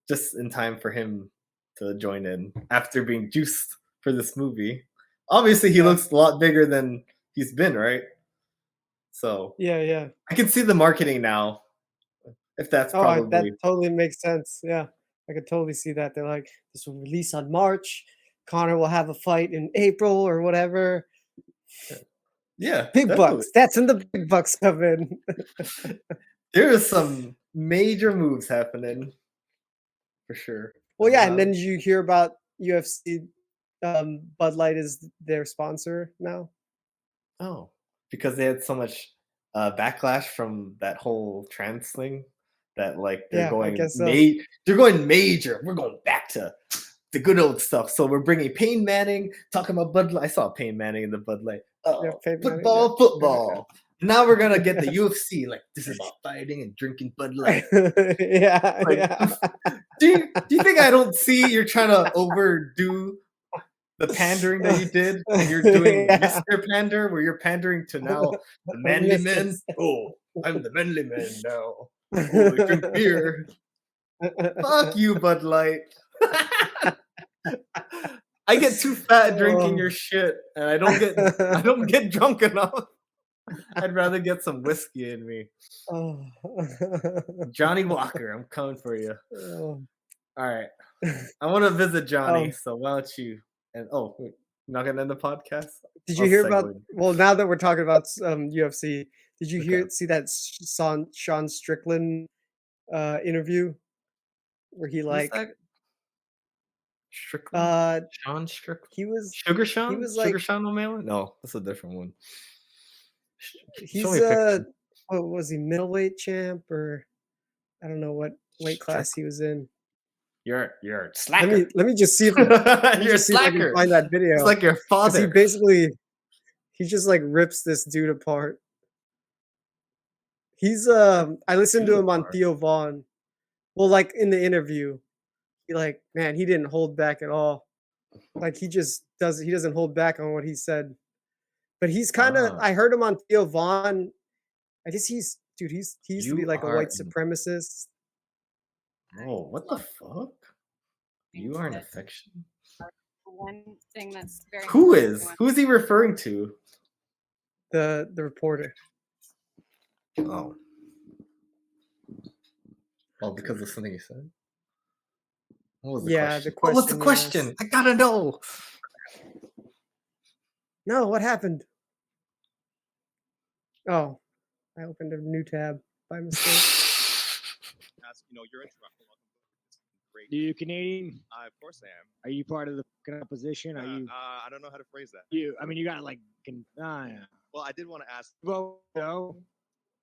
just in time for him to join in after being juiced for this movie. Obviously, he looks a lot bigger than he's been, right? So Yeah. I can see the marketing now. If that's Oh, probably that totally makes sense. Yeah, I could totally see that. They're like, this will release on March. Connor will have a fight in April or whatever. yeah, Big definitely. bucks. That's when the big bucks come in. There is some major moves happening for sure. Well, yeah, and then you hear about UFC. Bud Light is their sponsor now. Oh, because they had so much backlash from that whole trans thing that like they're Yeah, I going guess so. they're going major. We're going back to the good old stuff. So we're bringing Payne Manning, talking about Bud Light. I saw Payne Manning in the Bud Light. Yeah, Peyton Manning, Football, yeah. football. Now we're gonna get the UFC. Like this is about fighting and drinking Bud Light. Yeah, Like, yeah. do you think I don't see you're trying to overdo the pandering that you did? And you're doing Yeah. Mr. Pander, where you're pandering to now the manly men. Oh, I'm the manly man now. Oh, I drink beer. Fuck you, Bud Light. I get too fat drinking your shit, and I don't get drunk enough. I'd rather get some whiskey in me. Oh. Johnny Walker, I'm coming for you. Oh. All right. I want to visit Johnny, Um, so why don't you? And wait, not gonna end the podcast. Did I'll you hear about? segue. Well, now that we're talking about UFC, did you Okay. see that Sean Strickland interview where he Who's like that? Strickland? uh Sean Strickland? he was Sugar he Sean? was Sugar like Sean O'Malley? No, that's a different one. Show me he's a picture. what was he, middleweight champ, or I don't know what weight class he was in. You're a Let slacker. me just see if let me You're a just see if I can slacker. find that It's video, like your because father. he just like rips this dude apart. He's I listened to Dude him on apart. Theo Vaughn. Well, like in the interview, man, he didn't hold back at all. Like he doesn't hold back on what he said. But he's kind of, Ah, I heard him on Theo Vaughn. I guess he used to be you like a are white supremacist. Oh, what the fuck? You are an affection. One thing that's very Who is? Who is he referring to? The reporter. Oh. Oh, because of something he said? What was the Yeah, the question? What was the question he question? I gotta know. No, what happened? Oh, I opened a new tab by mistake. You're interrupting. Great. Are you Canadian? Of course I am. Are you part of the opposition? Are you? I don't know how to phrase that. I mean, you got like. Yeah. Well, I did want to ask. Well, no.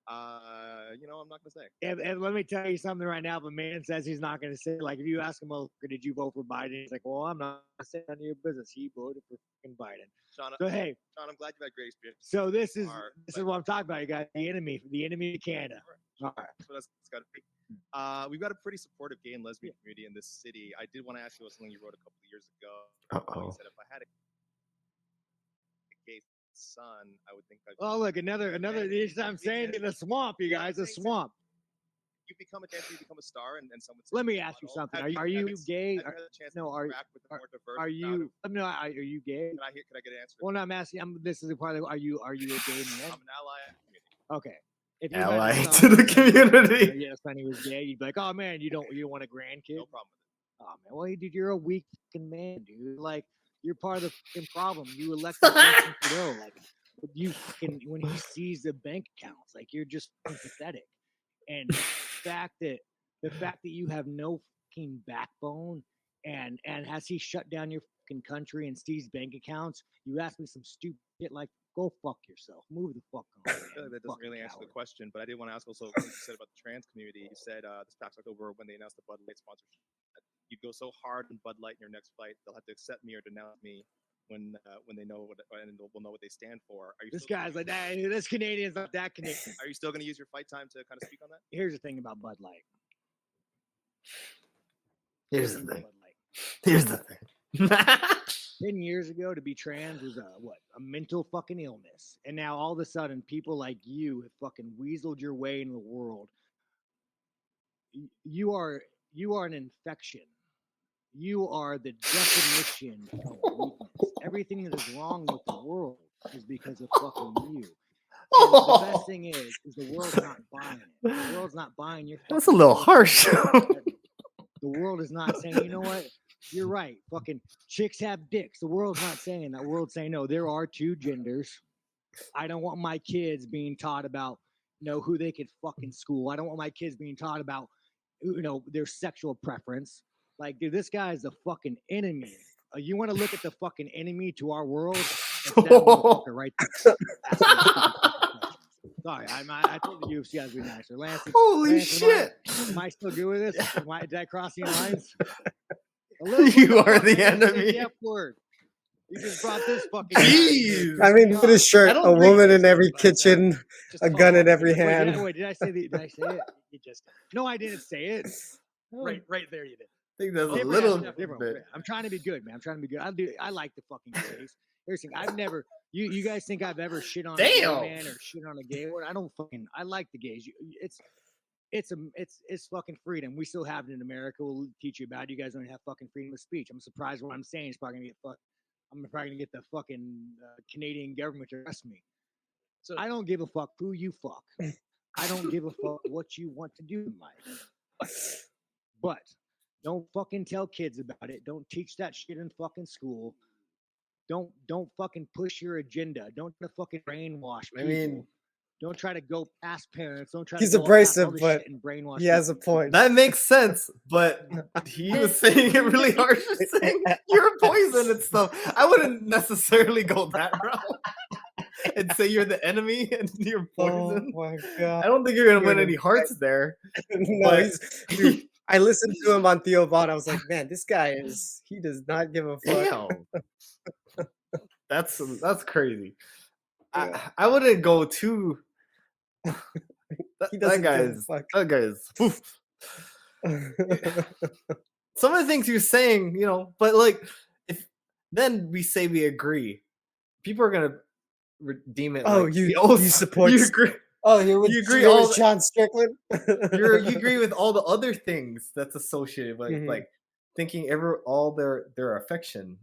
I'm not gonna say. And let me tell you something right now. If a man says he's not going to say, like, if you ask him, "Well, did you vote for Biden?" He's like, "Well, I'm not saying none of your business." He voted for fucking Biden. Sean, So hey, Sean, I'm glad you had great experience. so this is what I'm talking about. You got the enemy of Canada. All right. So that's got to be. We've got a pretty supportive gay and lesbian community in this city. I did want to ask you about something you wrote a couple of years ago. You said if I had a gay son, I would think. Oh, look, another. I'm saying in the swamp, you guys, a swamp. You become a dancer, you become a star, and someone. Let me ask you something. Are you gay? No, are you? No, are you gay? Can I get an answer? Well, no, I'm asking. This is a part of. Are you a gay man? I'm an ally. Okay. If you Ally had a to the community. Yeah, son, he was gay. You'd be like, oh man, you don't want a grandkid? No problem with it. Oh man, well, dude, you're a weak fucking man, dude. Like, you're part of the fucking problem. You elected Justin Trudeau. Like, you fucking when he sees the bank accounts, like you're just pathetic. And the fact that you have no fucking backbone, and has he shut down your fucking country and seized bank accounts? You ask me some stupid shit like, go fuck yourself. Move the fuck on. I feel like that doesn't really answer the question, but I did want to ask also what you said about the trans community. You said this past October when they announced the Bud Light sponsorship, you'd go so hard on Bud Light in your next fight, they'll have to accept me or denounce me when they know what and will know what they stand for. Are you? This guy's like, hey, this Canadian's not that Canadian. Are you still going to use your fight time to kind of speak on that? Here's the thing about Bud Light. Here's the thing. 10 years ago, to be trans was a mental fucking illness. And now all of a sudden, people like you have fucking weaseled your way into the world. You are an infection. You are the definition of weakness. Everything that is wrong with the world is because of fucking you. And the best thing is the world's not buying it. The world's not buying your. That's a little harsh. The world is not saying, you know what? You're right. Fucking chicks have dicks. The world's not saying that. The world's saying, no, there are two genders. I don't want my kids being taught about, who they could fucking school. I don't want my kids being taught about, their sexual preference. Like, dude, this guy is the fucking enemy. You want to look at the fucking enemy to our world? It's that motherfucker right there. Sorry, I told the UFC I was being nicer. Lance, Shit! Am I still good with this? Did I cross any lines? You are the enemy. The F word. You just brought this fucking. Jeez. I mean, look at his shirt. A woman in every kitchen, a gun in every hand. Wait, did I say it? You just. No, I didn't say it. Right there, you did. I think that's a little bit. I'm trying to be good, man. I'm trying to be good. I like the fucking gays. Here's the thing. I've never. You guys think I've ever shit on a gay man or shit on a gay word? I don't fucking. I like the gays. It's fucking freedom. We still have it in America. We'll teach you about it. You guys don't have fucking freedom of speech. I'm surprised what I'm saying is probably gonna get fucked. I'm probably gonna get the fucking Canadian government to arrest me. So I don't give a fuck who you fuck. I don't give a fuck what you want to do in life. But don't fucking tell kids about it. Don't teach that shit in fucking school. Don't fucking push your agenda. Don't try to fucking brainwash I people. mean, don't try to go past parents. Don't try He's to go past all abrasive, this but shit and brainwash he has a people. point. that makes sense, but he was saying it really harsh, saying you're poison and stuff. I wouldn't necessarily go that route and say you're the enemy and you're poison. Oh my god! I don't think you're gonna You're win an any hearts there. no, but dude, I listened to him on Theo Vaughn. I was like, man, this guy he does not give a fuck. Damn, that's crazy. I wouldn't go too. He doesn't give a fuck. That guy is. Poof. Some of the things you're saying, but like, if then we say we agree, people are gonna redeem it. Oh, like, you support? You agree? Oh, you agree all with John Strickland? you agree with all the other things that's associated with like thinking all their infection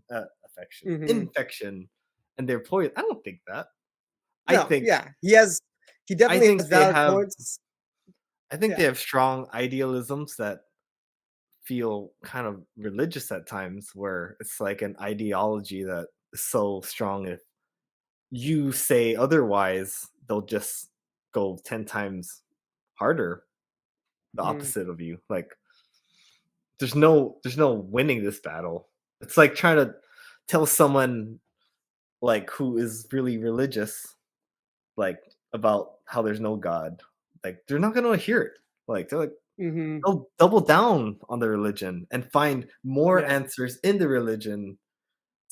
and their poison. I don't think that. No, I think he definitely has valid points. I think they have strong idealisms that feel kind of religious at times, where it's like an ideology that is so strong. If you say otherwise, they'll just go 10 times harder, the opposite of you. Like there's no winning this battle. It's like trying to tell someone like who is really religious, like about how there's no God. Like they're not gonna hear it. Like they're like they'll double down on the religion and find more answers in the religion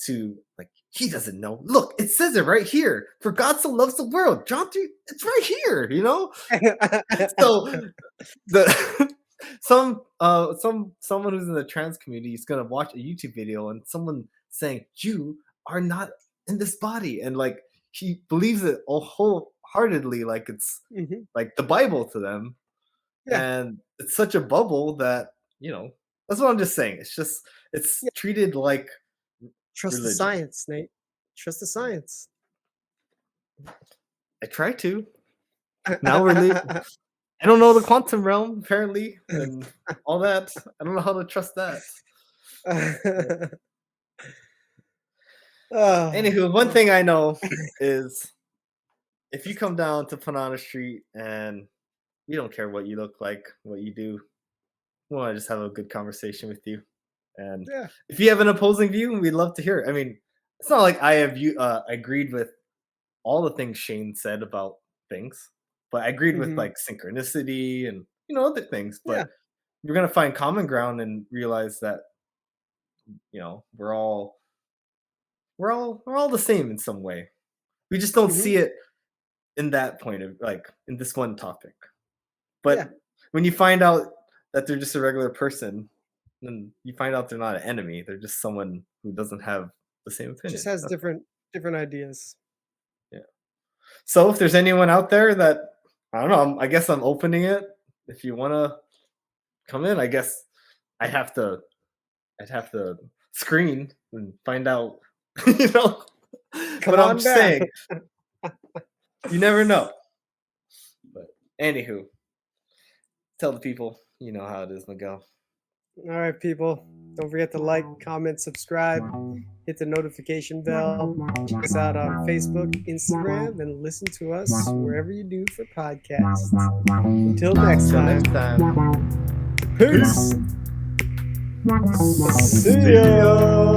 to like he doesn't know. Look, it says it right here. For God so loves the world. John 3, it's right here, So someone who's in the trans community is gonna watch a YouTube video and someone saying you are not in this body, and like he believes it wholeheartedly, like it's like the Bible to them. And it's such a bubble that that's what I'm just saying. It's treated like trust religion. the science, Nate. Trust the science. I try to. Now I don't know the quantum realm apparently and all that. I don't know how to trust that. Anywho, one thing I know is if you come down to Panana Street and we don't care what you look like, what you do, we want to just have a good conversation with you. And if you have an opposing view, we'd love to hear it. I mean, it's not like I have agreed with all the things Shane said about things, but I agreed with like synchronicity and other things. But we're gonna find common ground and realize that we're all the same in some way. We just don't see it in that point of like in this one topic. But when you find out that they're just a regular person, then you find out they're not an enemy. They're just someone who doesn't have the same opinion. Just has different ideas. Yeah. So if there's anyone out there that I don't know, I guess I'm opening it. If you want to come in, I guess I'd have to screen and find out. But I'm saying, you never know. But anywho, tell the people you know how it is, Miguel. All right, people. Don't forget to like, comment, subscribe, hit the notification bell. Check us out on Facebook, Instagram, and listen to us wherever you do for podcasts. Until next time. Peace. See ya.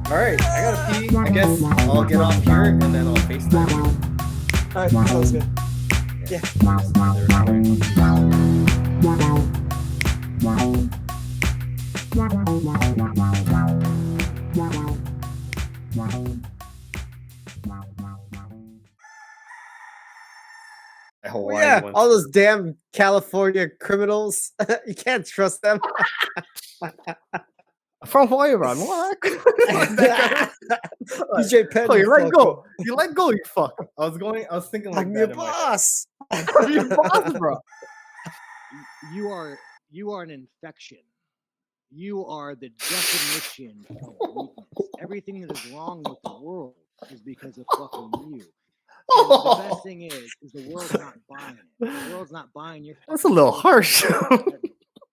All right, I gotta pee. I guess I'll get off here and then I'll FaceTime you. All right, sounds good. All those damn California criminals. You can't trust them. From Hawaii, man. What? DJ Penn. Oh, you let go. You let go, you fuck. I was thinking like I'm that. your boss. I'm your boss, bro. You are an infection. You are the definition of weakness. Everything that is wrong with the world is because of fucking you. And the best thing is the world's not buying it. The world's not buying your. That's a little harsh. That's